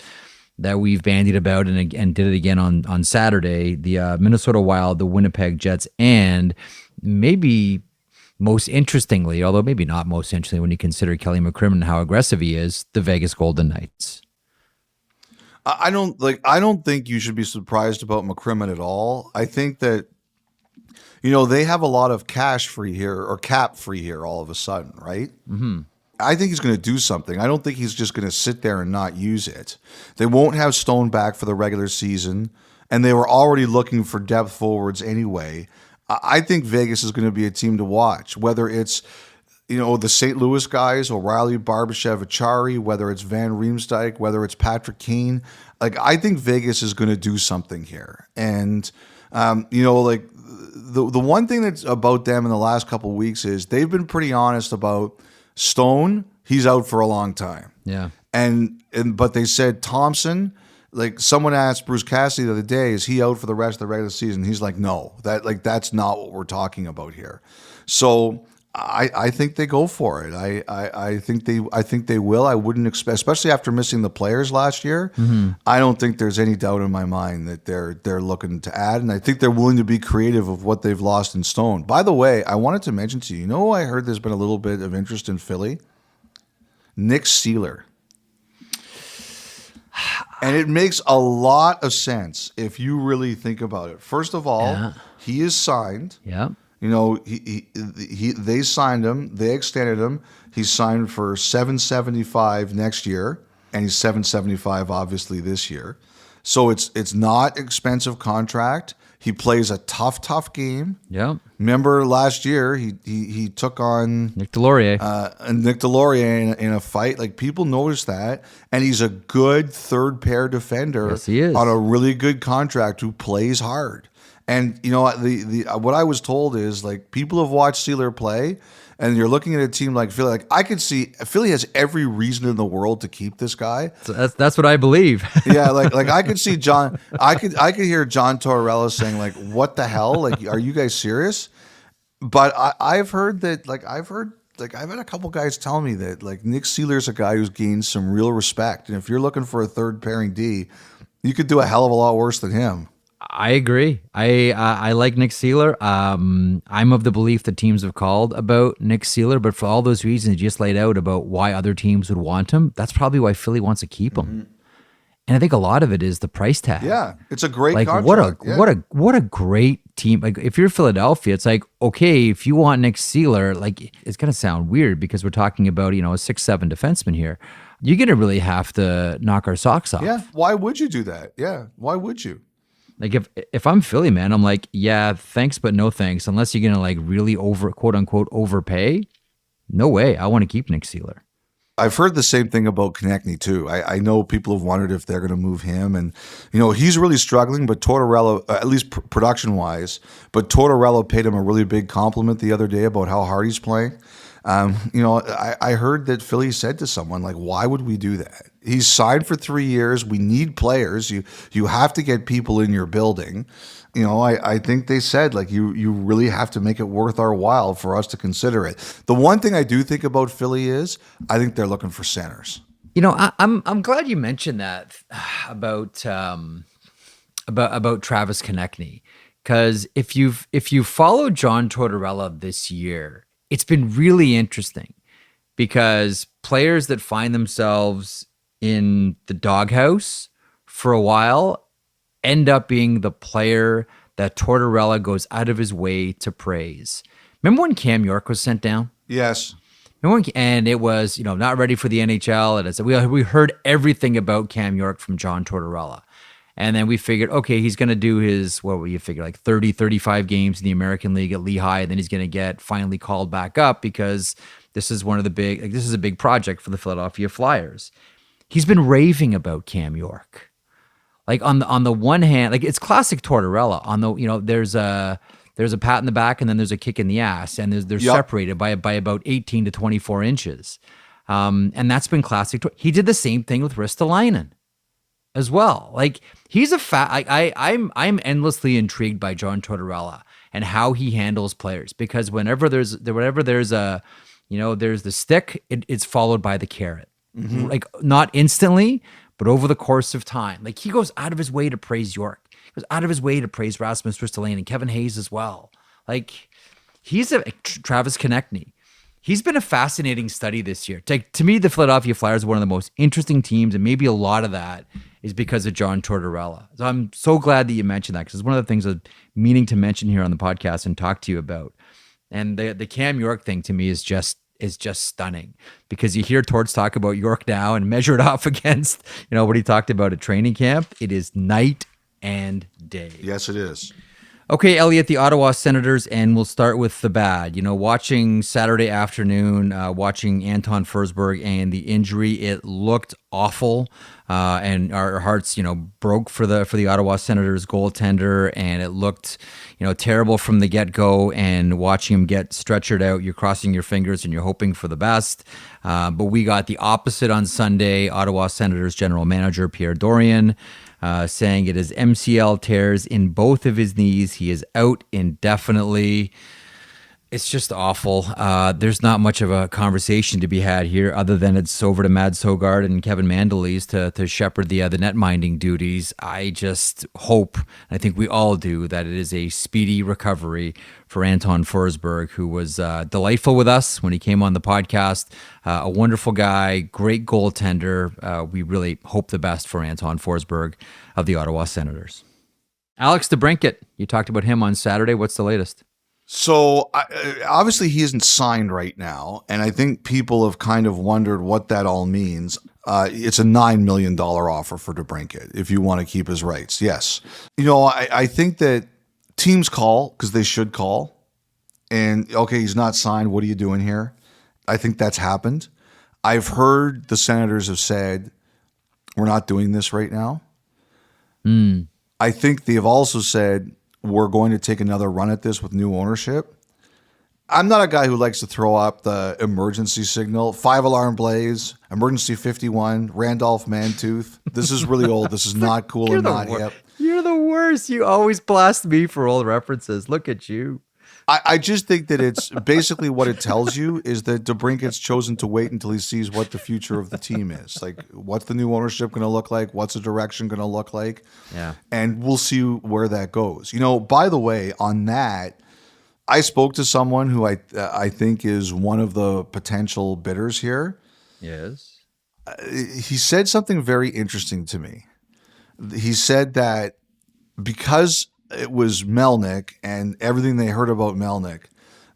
that we've bandied about and did it again on Saturday, the Minnesota Wild, the Winnipeg Jets, and maybe most interestingly, although maybe not most interestingly when you consider Kelly McCrimmon and how aggressive he is, the Vegas Golden Knights. I don't think you should be surprised about McCrimmon at all. I think that, they have a lot of cash free here or cap free here all of a sudden, right? Mm-hmm. I think he's going to do something. I don't think he's just going to sit there and not use it. They won't have Stone back for the regular season, and they were already looking for depth forwards anyway. I think Vegas is going to be a team to watch, whether it's the St. Louis guys, O'Reilly, Barbashev, Achari, whether it's Van Riemsdyk, whether it's Patrick Kane. Like, I think Vegas is going to do something here. And, the one thing that's about them in the last couple of weeks is they've been pretty honest about Stone. He's out for a long time. Yeah. But they said Thompson, like someone asked Bruce Cassidy the other day, is he out for the rest of the regular season? He's like, no, that's not what we're talking about here. So I think they go for it. I think they will. I wouldn't expect, especially after missing the players last year. I don't think there's any doubt in my mind that they're looking to add, and I think they're willing to be creative of what they've lost in Stone. By the way, I wanted to mention to you, I heard there's been a little bit of interest in Philly. Nick Seeler. And it makes a lot of sense if you really think about it. First of all, he is signed. Yeah. They signed him. They extended him. He's signed for $775 next year, and he's $775 obviously this year. So it's not expensive contract. He plays a tough game. Yeah. Remember last year he took on Nick Delorier. Nick Delorier in a fight. Like, people notice that, and he's a good third pair defender. Yes, he is. On a really good contract who plays hard. And the what I was told is, like, people have watched Seeler play, and you're looking at a team like Philly. Like, I could see Philly has every reason in the world to keep this guy. So that's what I believe. Yeah, like I could see John. I could hear John Tortorella saying, like, "What the hell? Like, are you guys serious?" But I've heard that. I've had a couple guys tell me that, like, Nick Seeler's a guy who's gained some real respect, and if you're looking for a third pairing D, you could do a hell of a lot worse than him. I agree. I like Nick Seeler. I'm of the belief that teams have called about Nick Seeler, but for all those reasons you just laid out about why other teams would want him, that's probably why Philly wants to keep him. And I think a lot of it is the price tag. Yeah, it's a great contract. contract. What a great team. Like, if you're Philadelphia, it's like, okay, if you want Nick Seeler, like, it's gonna sound weird because we're talking about a 6'7" defenseman here. You're gonna really have to knock our socks off. Yeah. Why would you do that? Yeah. Why would you? Like, if I'm Philly, man, I'm like, yeah, thanks, but no thanks. Unless you're gonna, like, really quote unquote overpay. No way. I want to keep Nick Seeler. I've heard the same thing about Konechny too. I know people have wondered if they're going to move him, and he's really struggling. But Tortorella, at least production wise, but Tortorella paid him a really big compliment the other day about how hard he's playing. I heard that Philly said to someone, like, why would we do that? He's signed for 3 years. We need players. You have to get people in your building. I think they said, like, you really have to make it worth our while for us to consider it. The one thing I do think about Philly is I think they're looking for centers. I'm glad you mentioned that about Travis Konechny, because if you've followed John Tortorella this year, it's been really interesting because players that find themselves in the doghouse for a while end up being the player that Tortorella goes out of his way to praise. Remember when Cam York was sent down? Yes. And it was, not ready for the NHL. And we heard everything about Cam York from John Tortorella. And then we figured, okay, he's going to do his, what were you figure, like 30, 35 games in the American League at Lehigh. And then he's going to get finally called back up because this is this is a big project for the Philadelphia Flyers. He's been raving about Cam York. Like, on the one hand, like, it's classic Tortorella. On the, there's a pat in the back and then there's a kick in the ass, and they're separated by about 18 to 24 inches. And that's been classic. He did the same thing with Ristolainen as well. Like, he's I'm endlessly intrigued by John Tortorella and how he handles players, because whenever there's a, there's the stick, it's followed by the carrot. Mm-hmm. Like, not instantly, but over the course of time. Like, he goes out of his way to praise York. He goes out of his way to praise Rasmus Ristolainen and Kevin Hayes as well. Like, he's Travis Konechny. He's been a fascinating study this year. To me, the Philadelphia Flyers are one of the most interesting teams, and maybe a lot of that is because of John Tortorella. So I'm so glad that you mentioned that, because it's one of the things I'm meaning to mention here on the podcast and talk to you about. And the Cam York thing to me is just stunning, because you hear Torts talk about York now and measure it off against, what he talked about at training camp. It is night and day. Yes, it is. Okay, Elliotte, the Ottawa Senators, and we'll start with the bad. Watching Saturday afternoon, watching Anton Forsberg and the injury, it looked awful, and our hearts, broke for the Ottawa Senators goaltender, and it looked, terrible from the get-go. And watching him get stretchered out, you're crossing your fingers and you're hoping for the best. But we got the opposite on Sunday. Ottawa Senators general manager Pierre Dorion saying it is MCL tears in both of his knees. He is out indefinitely. It's just awful. There's not much of a conversation to be had here other than it's over to Mad Sogard and Kevin Mandolese to shepherd the net minding duties. I just hope, I think we all do, that it is a speedy recovery for Anton Forsberg, who was delightful with us when he came on the podcast. A wonderful guy, great goaltender. We really hope the best for Anton Forsberg of the Ottawa Senators. Alex DeBrincat, you talked about him on Saturday. What's the latest? So obviously he isn't signed right now, and I think people have kind of wondered what that all means. It's a $9 million offer for DeBrincat if you want to keep his rights. Yes. I think that teams call because they should call. And, okay, he's not signed. What are you doing here? I think that's happened. I've heard the Senators have said, we're not doing this right now. I think they have also said, we're going to take another run at this with new ownership. I'm not a guy who likes to throw up the emergency signal. 5-alarm blaze, emergency 51, Randolph Mantooth. This is really old. This is not cool and not hip. You're the worst. You always blast me for old references. Look at you. I just think that it's basically what it tells you is that DeBrincat's chosen to wait until he sees what the future of the team is. Like, what's the new ownership going to look like? What's the direction going to look like? Yeah. And we'll see where that goes. By the way, on that, I spoke to someone who I think is one of the potential bidders here. Yes. He said something very interesting to me. He said that because it was Melnyk and everything they heard about Melnyk,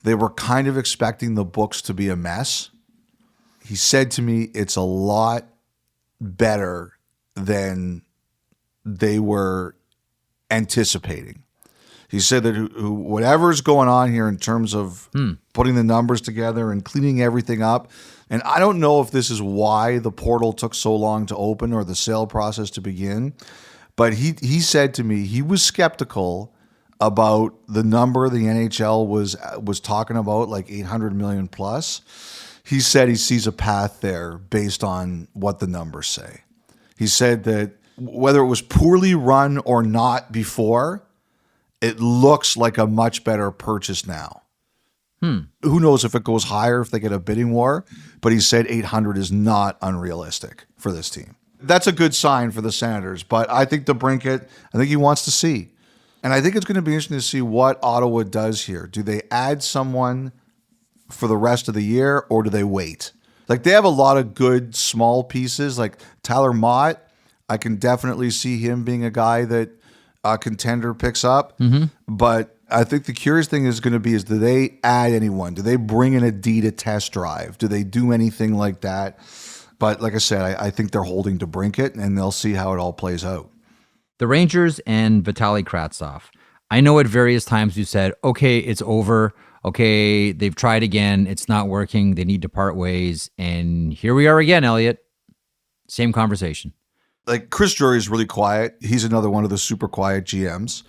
they were kind of expecting the books to be a mess. He said to me, it's a lot better than they were anticipating. He said that whatever's going on here in terms of putting the numbers together and cleaning everything up, and I don't know if this is why the portal took so long to open or the sale process to begin, but he said to me he was skeptical about the number the NHL was talking about, like 800 million plus. He said he sees a path there based on what the numbers say. He said that whether it was poorly run or not before, it looks like a much better purchase now. Who knows if it goes higher if they get a bidding war, but he said 800 is not unrealistic for this team. That's a good sign for the Senators, but I think DeBrincat, I think he wants to see. And I think it's going to be interesting to see what Ottawa does here. Do they add someone for the rest of the year or do they wait? Like, they have a lot of good small pieces, like Tyler Mott. I can definitely see him being a guy that a contender picks up. But I think the curious thing is going to be do they add anyone? Do they bring in a D to test drive? Do they do anything like that? But like I said, I think they're holding DeBrincat, and they'll see how it all plays out. The Rangers and Vitale Kravstov. I know at various times you said, okay, it's over. Okay, they've tried again. It's not working. They need to part ways. And here we are again, Elliotte. Same conversation. Like, Chris Drury is really quiet. He's another one of the super quiet GMs.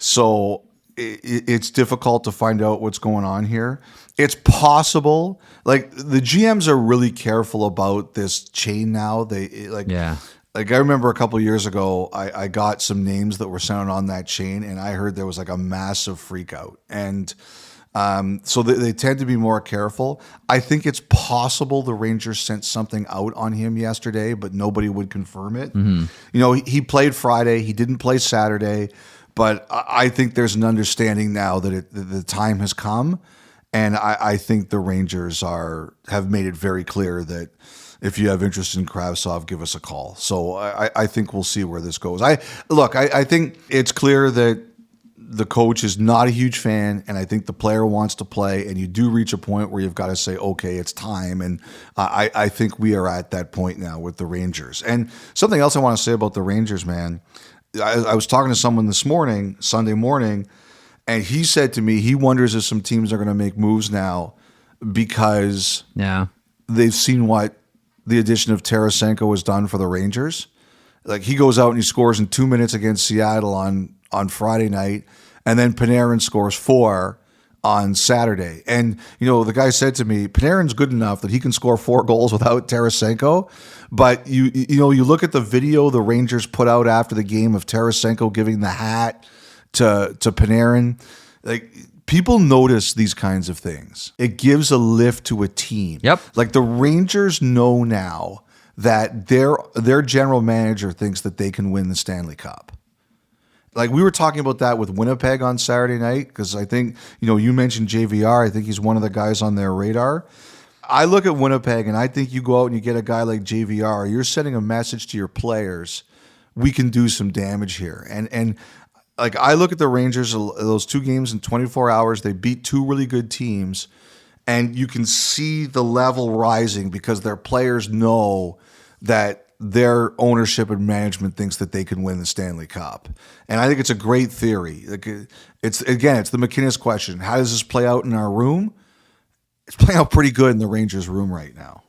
So it's difficult to find out what's going on here. It's possible. Like, the GMs are really careful about this chain now. Like, I remember a couple of years ago, I got some names that were sent on that chain, and I heard there was like a massive freak out. And so they tend to be more careful. I think it's possible the Rangers sent something out on him yesterday, but nobody would confirm it. He played Friday. He didn't play Saturday. But I think there's an understanding now that the time has come. And I think the Rangers have made it very clear that if you have interest in Kravtsov, give us a call. So I think we'll see where this goes. I think it's clear that the coach is not a huge fan, and I think the player wants to play, and you do reach a point where you've got to say, okay, it's time. And I think we are at that point now with the Rangers. And something else I want to say about the Rangers, man, I was talking to someone this morning, Sunday morning, and he said to me he wonders if some teams are going to make moves now because they've seen what the addition of Tarasenko has done for the Rangers. Like, he goes out and he scores in 2 minutes against Seattle on Friday night, and then Panarin scores 4 on Saturday. And, the guy said to me, Panarin's good enough that he can score 4 goals without Tarasenko. But you look at the video the Rangers put out after the game of Tarasenko giving the hat to Panarin. Like, people notice these kinds of things. It gives a lift to a team. Yep. Like the Rangers know now that their general manager thinks that they can win the Stanley Cup. Like we were talking about that with Winnipeg on Saturday night, because I think, you mentioned JVR. I think he's one of the guys on their radar. I look at Winnipeg and I think you go out and you get a guy like JVR, you're sending a message to your players, we can do some damage here. And like I look at the Rangers, those 2 games in 24 hours, they beat 2 really good teams, and you can see the level rising because their players know that their ownership and management thinks that they can win the Stanley Cup. And I think it's a great theory. Like it's the McInnes question. How does this play out in our room? It's playing out pretty good in the Rangers room right now.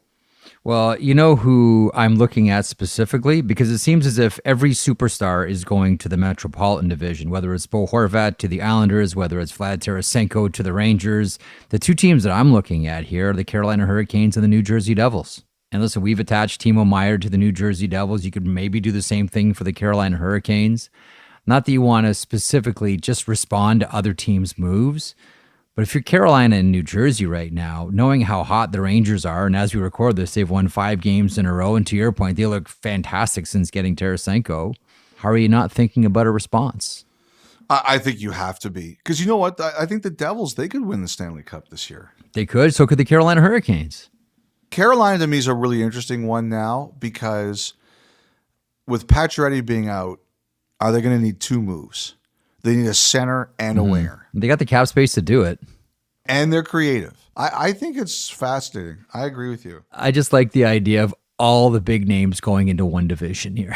Well, you know who I'm looking at specifically? Because it seems as if every superstar is going to the Metropolitan Division, whether it's Bo Horvat to the Islanders, whether it's Vlad Tarasenko to the Rangers. The 2 teams that I'm looking at here are the Carolina Hurricanes and the New Jersey Devils. And listen, we've attached Timo Meier to the New Jersey Devils. You could maybe do the same thing for the Carolina Hurricanes. Not that you want to specifically just respond to other teams' moves, but if you're Carolina and New Jersey right now, knowing how hot the Rangers are, and as we record this, they've won 5 games in a row, and to your point, they look fantastic since getting Tarasenko. How are you not thinking about a response? I think you have to be. Because you know what? I think the Devils, they could win the Stanley Cup this year. They could. So could the Carolina Hurricanes. Carolina to me is a really interesting one now because with Pacioretty being out, are they going to need 2 moves? They need a center and a winger. They got the cap space to do it. And they're creative. I think it's fascinating. I agree with you. I just like the idea of all the big names going into one division here.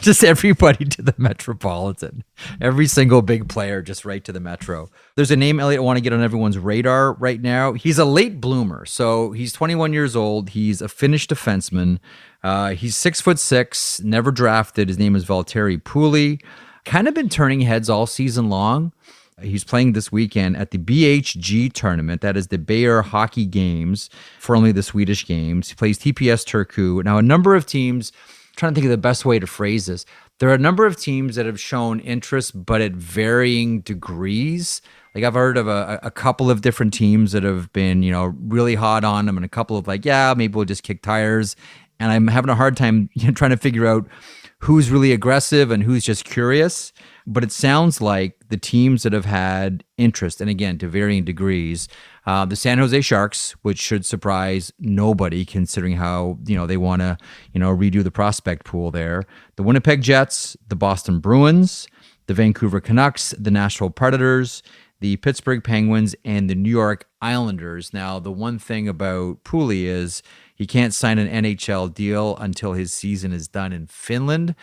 Just everybody to the Metropolitan. Every single big player just right to the Metro. There's a name, Elliotte, I want to get on everyone's radar right now. He's a late bloomer. So he's 21 years old. He's a Finnish defenseman. He's 6'6", never drafted. His name is Valtteri Puoli. Kind of been turning heads all season long. He's playing this weekend at the BHG tournament. That is the Bayer Hockey Games, formerly the Swedish Games. He plays TPS Turku. Now, a number of teams, I'm trying to think of the best way to phrase this. There are a number of teams that have shown interest, but at varying degrees. Like I've heard of a couple of different teams that have been, really hot on him, and a couple of maybe we'll just kick tires. And I'm having a hard time trying to figure out who's really aggressive and who's just curious. But it sounds like the teams that have had interest, and again, to varying degrees, the San Jose Sharks, which should surprise nobody considering how, they want to, redo the prospect pool there. The Winnipeg Jets, the Boston Bruins, the Vancouver Canucks, the Nashville Predators, the Pittsburgh Penguins, and the New York Islanders. Now, the one thing about Puoli is he can't sign an NHL deal until his season is done in Finland.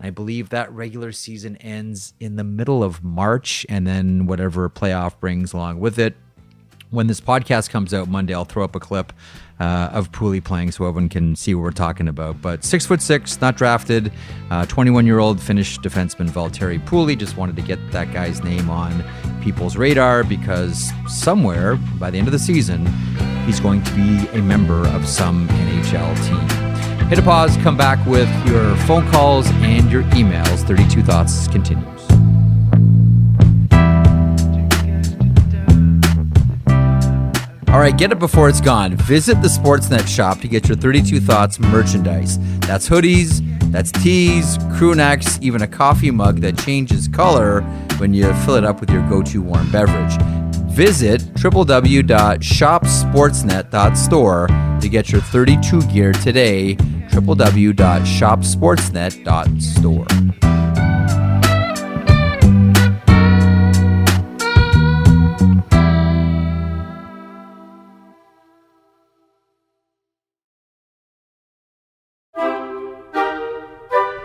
I believe that regular season ends in the middle of March, and then whatever playoff brings along with it. When this podcast comes out Monday, I'll throw up a clip of Puoli playing so everyone can see what we're talking about. But 6'6", not drafted, 21-year-old Finnish defenseman Valtteri Puoli. Just wanted to get that guy's name on people's radar because somewhere by the end of the season, he's going to be a member of some NHL team. Hit a pause, come back with your phone calls and your emails. 32 Thoughts continues. All right, get it before it's gone. Visit the Sportsnet shop to get your 32 Thoughts merchandise. That's hoodies, that's tees, crew necks, even a coffee mug that changes color when you fill it up with your go-to warm beverage. Visit www.shopsportsnet.store to get your 32 gear today. www.shopsportsnet.store.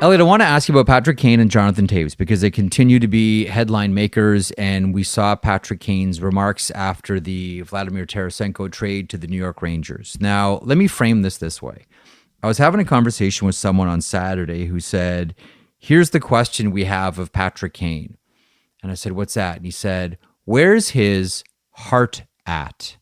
Elliotte, I want to ask you about Patrick Kane and Jonathan Toews because they continue to be headline makers, and we saw Patrick Kane's remarks after the Vladimir Tarasenko trade to the New York Rangers. Now, let me frame this way. I was having a conversation with someone on Saturday who said, here's the question we have of Patrick Kane. And I said, what's that? And he said, where's his heart at?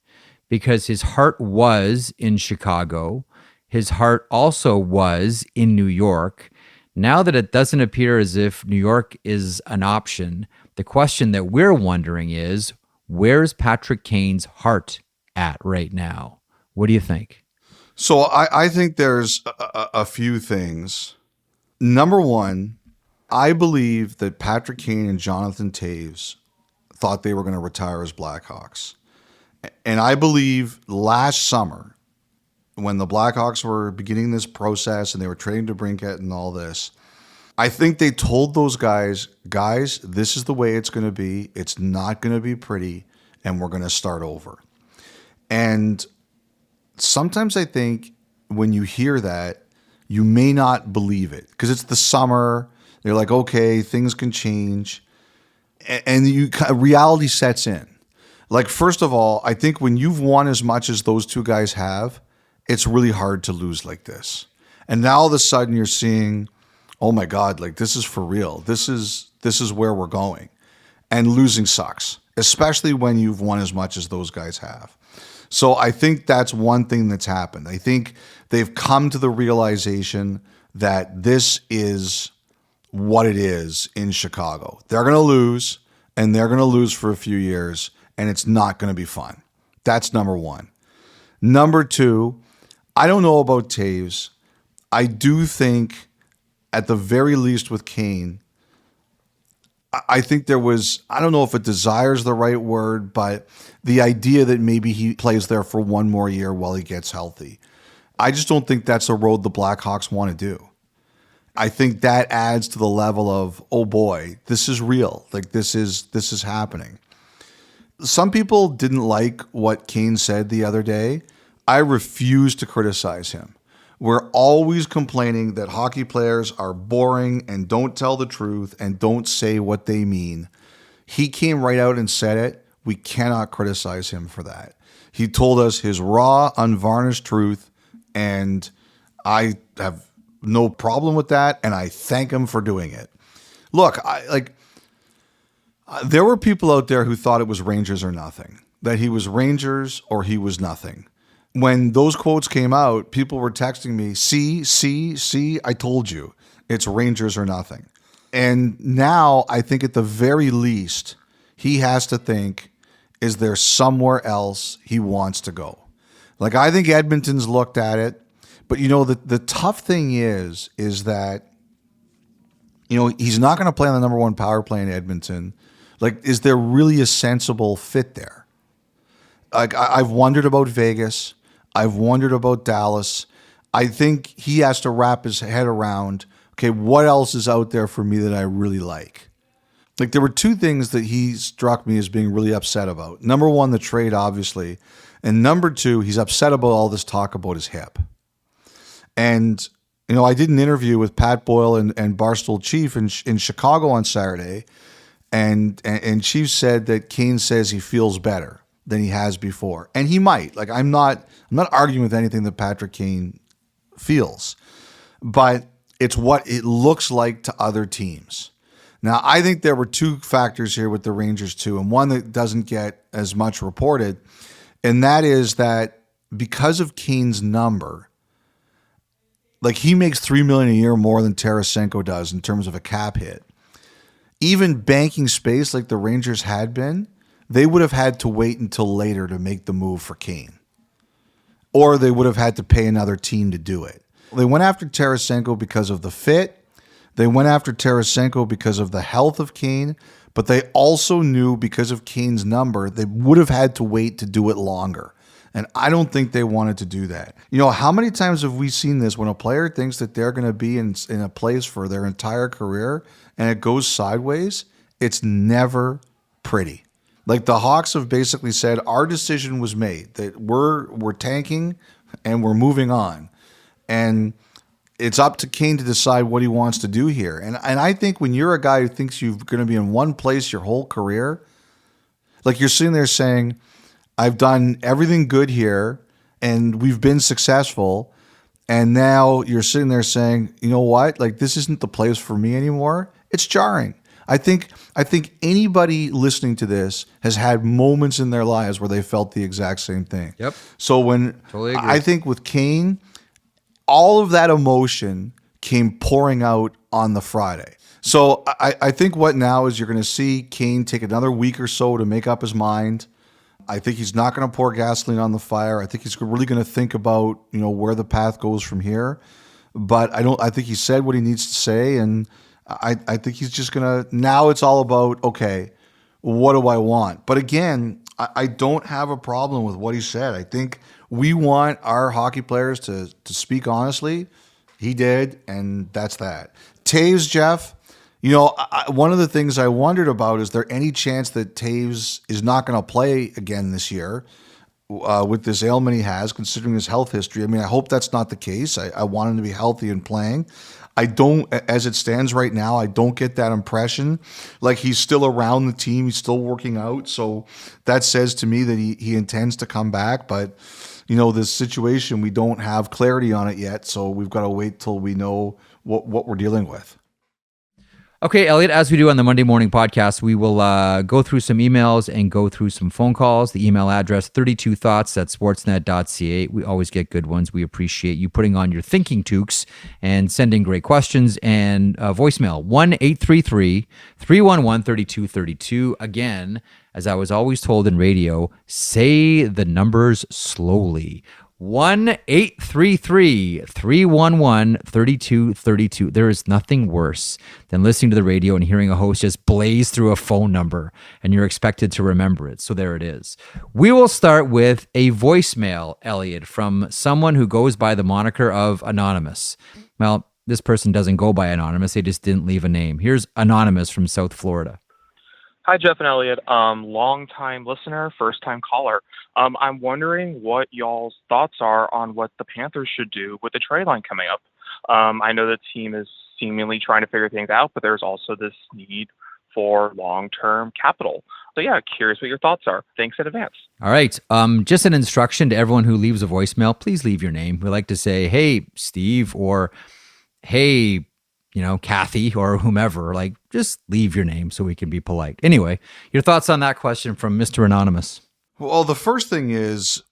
Because his heart was in Chicago. His heart also was in New York. Now that it doesn't appear as if New York is an option, the question that we're wondering is, Where's Patrick Kane's heart at right now? What do you think? So I think there's a few things. Number one, I believe that Patrick Kane and Jonathan Toews thought they were going to retire as Blackhawks. And I believe last summer, when the Blackhawks were beginning this process and they were trading to Brinkett and all this, I think they told those guys, this is the way it's going to be. It's not going to be pretty, and we're going to start over. And sometimes I think when you hear that, you may not believe it because it's the summer. They're like, okay, things can change. And reality sets in. Like, first of all, I think when you've won as much as those two guys have, it's really hard to lose like this. And now all of a sudden you're seeing, oh my God, like this is for real. This is where we're going. And losing sucks, especially when you've won as much as those guys have. So I think that's one thing that's happened. I think they've come to the realization that this is what it is in Chicago. They're going to lose, and they're going to lose for a few years, and it's not going to be fun. That's number one. Number two, I don't know about Toews. I do think, at the very least with Kane, I think there was, I don't know if a desire is the right word, but the idea that maybe he plays there for one more year while he gets healthy. I just don't think that's a road the Blackhawks want to do. I think that adds to the level of, oh boy, this is real. Like this is happening. Some people didn't like what Kane said the other day. I refuse to criticize him. We're always complaining that hockey players are boring and don't tell the truth and don't say what they mean. He came right out and said it. We cannot criticize him for that. He told us his raw, unvarnished truth, and I have no problem with that, and I thank him for doing it. Look, there were people out there who thought it was Rangers or nothing, that he was Rangers or he was nothing. When those quotes came out, people were texting me, see, I told you, it's Rangers or nothing. And now I think at the very least, he has to think, is there somewhere else he wants to go? Like, I think Edmonton's looked at it, but the tough thing is that, he's not going to play on the number one power play in Edmonton. Like, is there really a sensible fit there? Like, I've wondered about Vegas. I've wondered about Dallas. I think he has to wrap his head around, okay, what else is out there for me that I really like? Like, there were two things that he struck me as being really upset about. Number one, the trade, obviously. And number two, he's upset about all this talk about his hip. And, I did an interview with Pat Boyle and Barstool Chief in Chicago on Saturday. And Chief said that Kane says he feels better than he has before. And he might. Like, I'm not arguing with anything that Patrick Kane feels. But it's what it looks like to other teams. Now, I think there were two factors here with the Rangers too, and one that doesn't get as much reported, and that is that because of Kane's number, like he makes $3 million a year more than Tarasenko does in terms of a cap hit. Even banking space like the Rangers had been, they would have had to wait until later to make the move for Kane. Or they would have had to pay another team to do it. They went after Tarasenko because of the fit. They went after Tarasenko because of the health of Kane, but they also knew because of Kane's number, they would have had to wait to do it longer. And I don't think they wanted to do that. How many times have we seen this when a player thinks that they're going to be in a place for their entire career and it goes sideways? It's never pretty. Like the Hawks have basically said, our decision was made, that we're tanking and we're moving on. And it's up to Kane to decide what he wants to do here. And I think when you're a guy who thinks you're going to be in one place your whole career, like you're sitting there saying, I've done everything good here and we've been successful. And now you're sitting there saying, you know what? Like this isn't the place for me anymore. It's jarring. I think anybody listening to this has had moments in their lives where they felt the exact same thing. Yep. So Totally agree. I think with Kane, all of that emotion came pouring out on the Friday. So I think what now is you're going to see Kane take another week or so to make up his mind. I think he's not going to pour gasoline on the fire. I think he's really going to think about, where the path goes from here. But I think he said what he needs to say, and I think he's just going to, now it's all about, okay, what do I want? But again, I don't have a problem with what he said. I think we want our hockey players to speak honestly. He did, and that's that. Toews, Jeff, one of the things I wondered about, is there any chance that Toews is not going to play again this year with this ailment he has, considering his health history? I mean, I hope that's not the case. I want him to be healthy and playing. I don't, as it stands right now, I don't get that impression. Like, he's still around the team. He's still working out. So that says to me that he intends to come back. But, this situation, we don't have clarity on it yet. So we've got to wait till we know what we're dealing with. Okay, Elliotte, as we do on the Monday morning podcast, we will go through some emails and go through some phone calls. The email address, 32thoughts@sportsnet.ca. We always get good ones. We appreciate you putting on your thinking toques and sending great questions. And voicemail, 1-833-311-3232. Again, as I was always told in radio, say the numbers slowly. 1-833-311-3232. There is nothing worse than listening to the radio and hearing a host just blaze through a phone number and you're expected to remember it. So there it is. We will start with a voicemail, Elliotte, from someone who goes by the moniker of Anonymous. Well, this person doesn't go by Anonymous. They just didn't leave a name. Here's Anonymous from South Florida. Hi, Jeff and Elliotte. Long-time listener, first-time caller. I'm wondering what y'all's thoughts are on what the Panthers should do with the trade line coming up. I know the team is seemingly trying to figure things out, but there's also this need for long-term capital. So yeah, curious what your thoughts are. Thanks in advance. All right. Just an instruction to everyone who leaves a voicemail, please leave your name. We like to say, hey, Steve, or hey, Kathy, or whomever. Like, just leave your name so we can be polite. Anyway, your thoughts on that question from Mr. Anonymous. Well, the first thing is,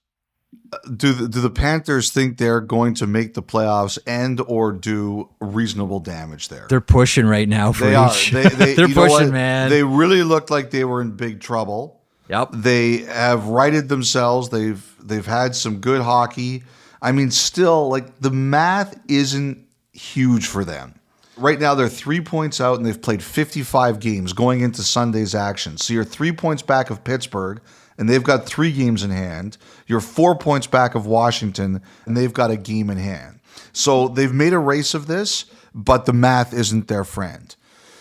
do the Panthers think they're going to make the playoffs and or do reasonable damage there? They're pushing right now for each. They're pushing, man. They really looked like they were in big trouble. Yep. They have righted themselves. They've had some good hockey. I mean, still, like, the math isn't huge for them. Right now, they're 3 points out, and they've played 55 games going into Sunday's action. So you're 3 points back of Pittsburgh, and they've got 3 games in hand. You're 4 points back of Washington, and they've got a game in hand. So they've made a race of this, but the math isn't their friend.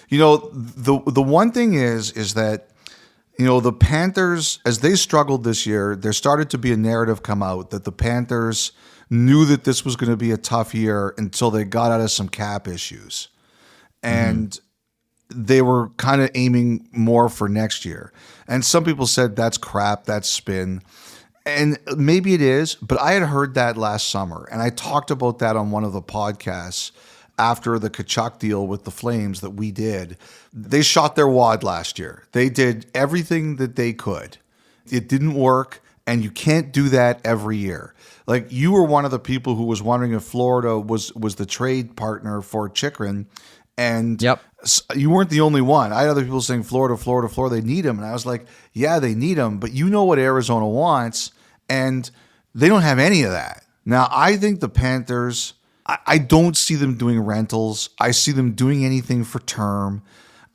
The one thing is that, the Panthers, as they struggled this year, there started to be a narrative come out that the Panthers knew that this was going to be a tough year until they got out of some cap issues. And they were kind of aiming more for next year. And some people said that's crap, that's spin. And maybe it is, but I had heard that last summer. And I talked about that on one of the podcasts after the Tkachuk deal with the Flames that we did. They shot their wad last year. They did everything that they could. It didn't work, and you can't do that every year. Like, you were one of the people who was wondering if Florida was the trade partner for Chychrun, and yep. You weren't the only one. I had other people saying Florida, they need him. And I was like, yeah, they need him, but you know what Arizona wants, and they don't have any of that. Now, I think the Panthers, I don't see them doing rentals. I see them doing anything for term.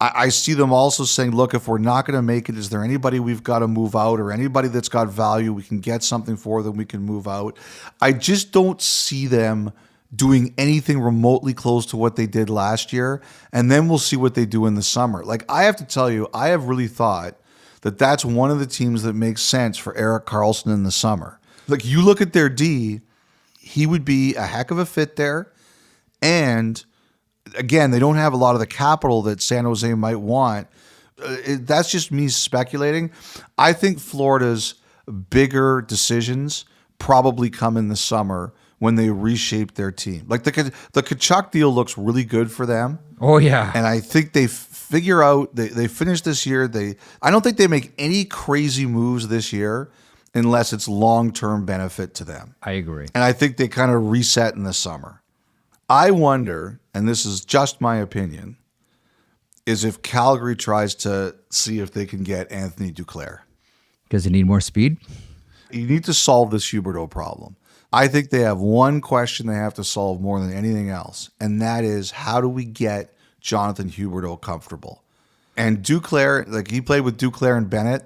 I see them also saying, look, if we're not going to make it, is there anybody we've got to move out, or anybody that's got value, we can get something for them, we can move out. I just don't see them doing anything remotely close to what they did last year, and then we'll see what they do in the summer. Like, I have to tell you, I have really thought that that's one of the teams that makes sense for Erik Karlsson in the summer. Like, you look at their D, he would be a heck of a fit there, and again, they don't have a lot of the capital that San Jose might want. That's just me speculating. I think Florida's bigger decisions probably come in the summer when they reshape their team. Like, the Tkachuk deal looks really good for them. Oh, yeah. And I think they figure out, they finish this year. I don't think they make any crazy moves this year unless it's long-term benefit to them. I agree. And I think they kind of reset in the summer. I wonder, and this is just my opinion, is if Calgary tries to see if they can get Anthony Duclair. Does he need more speed? You need to solve this Huberdeau problem. I think they have one question they have to solve more than anything else, and that is, how do we get Jonathan Huberdeau comfortable? And Duclair, like, he played with Duclair and Bennett.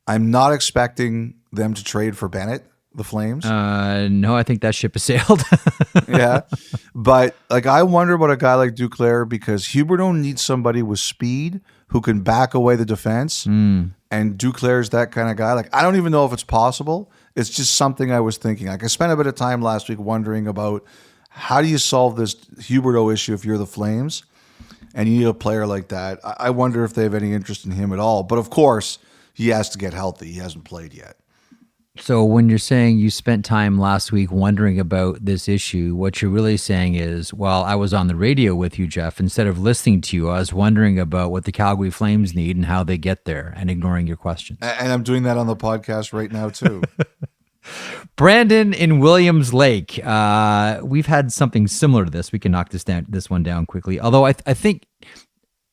I'm not expecting them to trade for Bennett, the Flames. No, I think that ship has sailed. Yeah. But like, I wonder about a guy like Duclair, because Huberdeau needs somebody with speed who can back away the defense. And Duclair's that kind of guy. Like, I don't even know if it's possible. It's just something I was thinking. Like, I spent a bit of time last week wondering about how do you solve this Huberdeau issue if you're the Flames and you need a player like that. I wonder if they have any interest in him at all. But of course, he has to get healthy. He hasn't played yet. So when you're saying you spent time last week wondering about this issue, what you're really saying is, well, I was on the radio with you, Jeff. Instead of listening to you, I was wondering about what the Calgary Flames need and how they get there, and ignoring your questions. And I'm doing that on the podcast right now, too. Brandon in Williams Lake. We've had something similar to this. We can knock this one down quickly. Although I think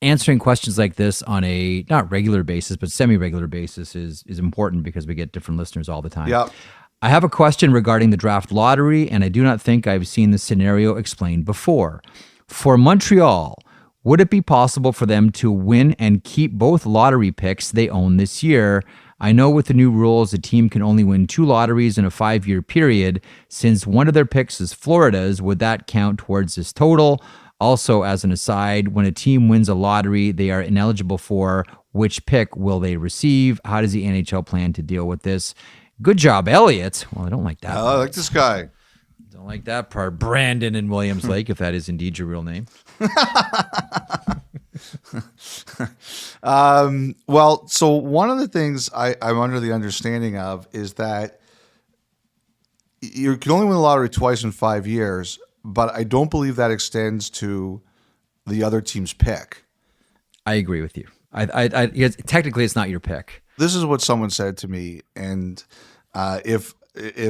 answering questions like this on a not regular basis, but semi-regular basis is important, because we get different listeners all the time. Yep. I have a question regarding the draft lottery, and I do not think I've seen the scenario explained before. For Montreal, would it be possible for them to win and keep both lottery picks they own this year? I know with the new rules, a team can only win 2 lotteries in a 5-year period. Since one of their picks is Florida's, would that count towards this total? Also, as an aside, when a team wins a lottery they are ineligible for, which pick will they receive? How does the NHL plan to deal with this? Good job, Elliotte. Well, I don't like that. I like this guy. Don't like that part. Brandon in Williams Lake, if that is indeed your real name. Well, so one of the things I'm under the understanding of is that you can only win the lottery twice in 5 years, but I don't believe that extends to the other team's pick. I agree with you. Technically, it's not your pick. This is what someone said to me, and if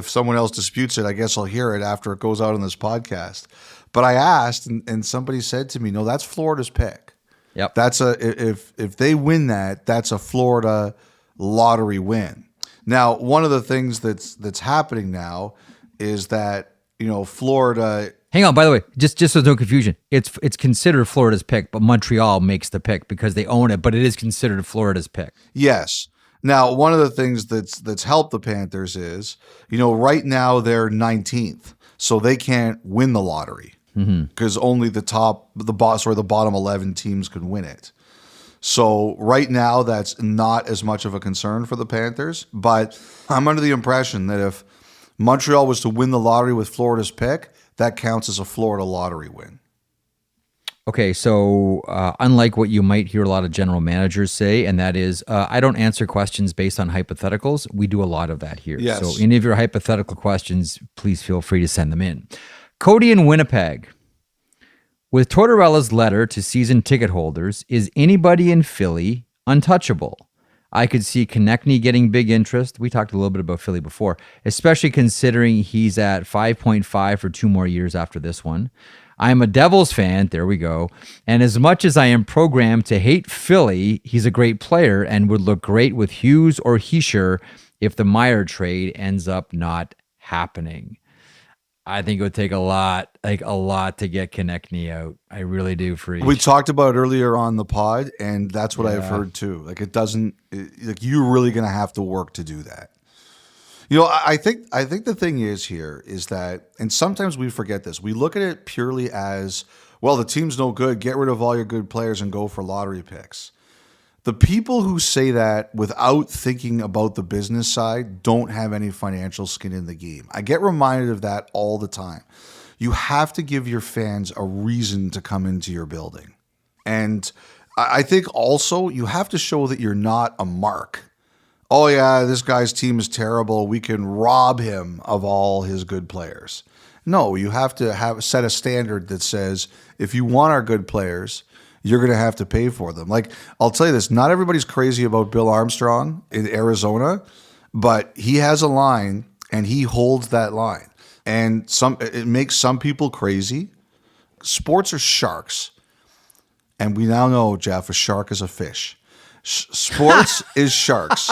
someone else disputes it, I guess I'll hear it after it goes out on this podcast. But I asked, and somebody said to me, "No, that's Florida's pick. Yep. That's if they win that, that's a Florida lottery win." Now, one of the things that's happening now is that, Florida. Hang on, by the way, just so there's no confusion, it's considered Florida's pick, but Montreal makes the pick because they own it, but it is considered Florida's pick. Yes. Now, one of the things that's helped the Panthers is, right now they're 19th, so they can't win the lottery because only the bottom 11 teams can win it. So right now that's not as much of a concern for the Panthers, but I'm under the impression that if Montreal was to win the lottery with Florida's pick, that counts as a Florida lottery win. Okay, so unlike what you might hear a lot of general managers say, and that is, I don't answer questions based on hypotheticals. We do a lot of that here. Yes. So any of your hypothetical questions, please feel free to send them in. Cody in Winnipeg. With Torterella's letter to season ticket holders, is anybody in Philly untouchable? I could see Konechny getting big interest. We talked a little bit about Philly before, especially considering he's at 5.5 for 2 more years after this one. I'm a Devils fan, there we go, and as much as I am programmed to hate Philly, he's a great player and would look great with Hughes or Hischier if the Meyer trade ends up not happening. I think it would take a lot to get Konechny out. I really do, Freeze. We talked about it earlier on the pod, and that's what I've heard too. You're really going to have to work to do that. I think the thing is here is that, and sometimes we forget this, we look at it purely as, well, the team's no good, get rid of all your good players and go for lottery picks. The people who say that without thinking about the business side don't have any financial skin in the game. I get reminded of that all the time. You have to give your fans a reason to come into your building. And I think also you have to show that you're not a mark. Oh yeah, this guy's team is terrible. We can rob him of all his good players. No, you have to set a standard that says, if you want our good players, you're going to have to pay for them. Like, I'll tell you this, not everybody's crazy about Bill Armstrong in Arizona, but he has a line and he holds that line. And it makes some people crazy. Sports are sharks. And we now know, Jeff, a shark is a fish. Sports is sharks.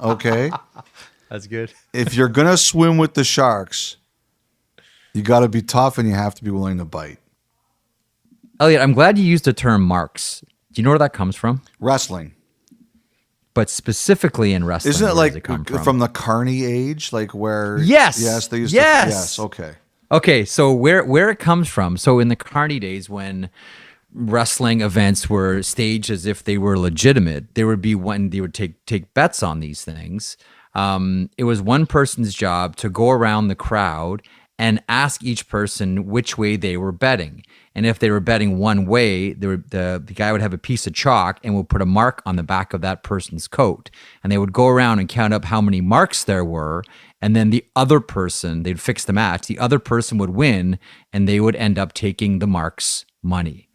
Okay? That's good. If you're going to swim with the sharks, you got to be tough and you have to be willing to bite. Elliotte, I'm glad you used the term marks. Do you know where that comes from? Wrestling. But specifically in wrestling, Isn't it where does like it come from the Carney age? Like where? Yes. Yes, they used Yes. to. Yes, okay. Okay, so where it comes from. So in the Carney days when wrestling events were staged as if they were legitimate, there would be one, they would take bets on these things. It was one person's job to go around the crowd and ask each person which way they were betting. And if they were betting one way, the guy would have a piece of chalk and would put a mark on the back of that person's coat. And they would go around and count up how many marks there were. And then the other person, they'd fix the match. The other person would win, and they would end up taking the mark's money.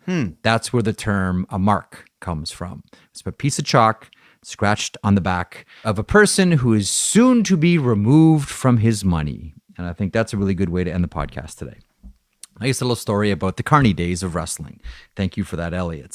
That's where the term a mark comes from. It's a piece of chalk scratched on the back of a person who is soon to be removed from his money. And I think that's a really good way to end the podcast today. Nice little story about the Carney days of wrestling. Thank you for that, Elliotte.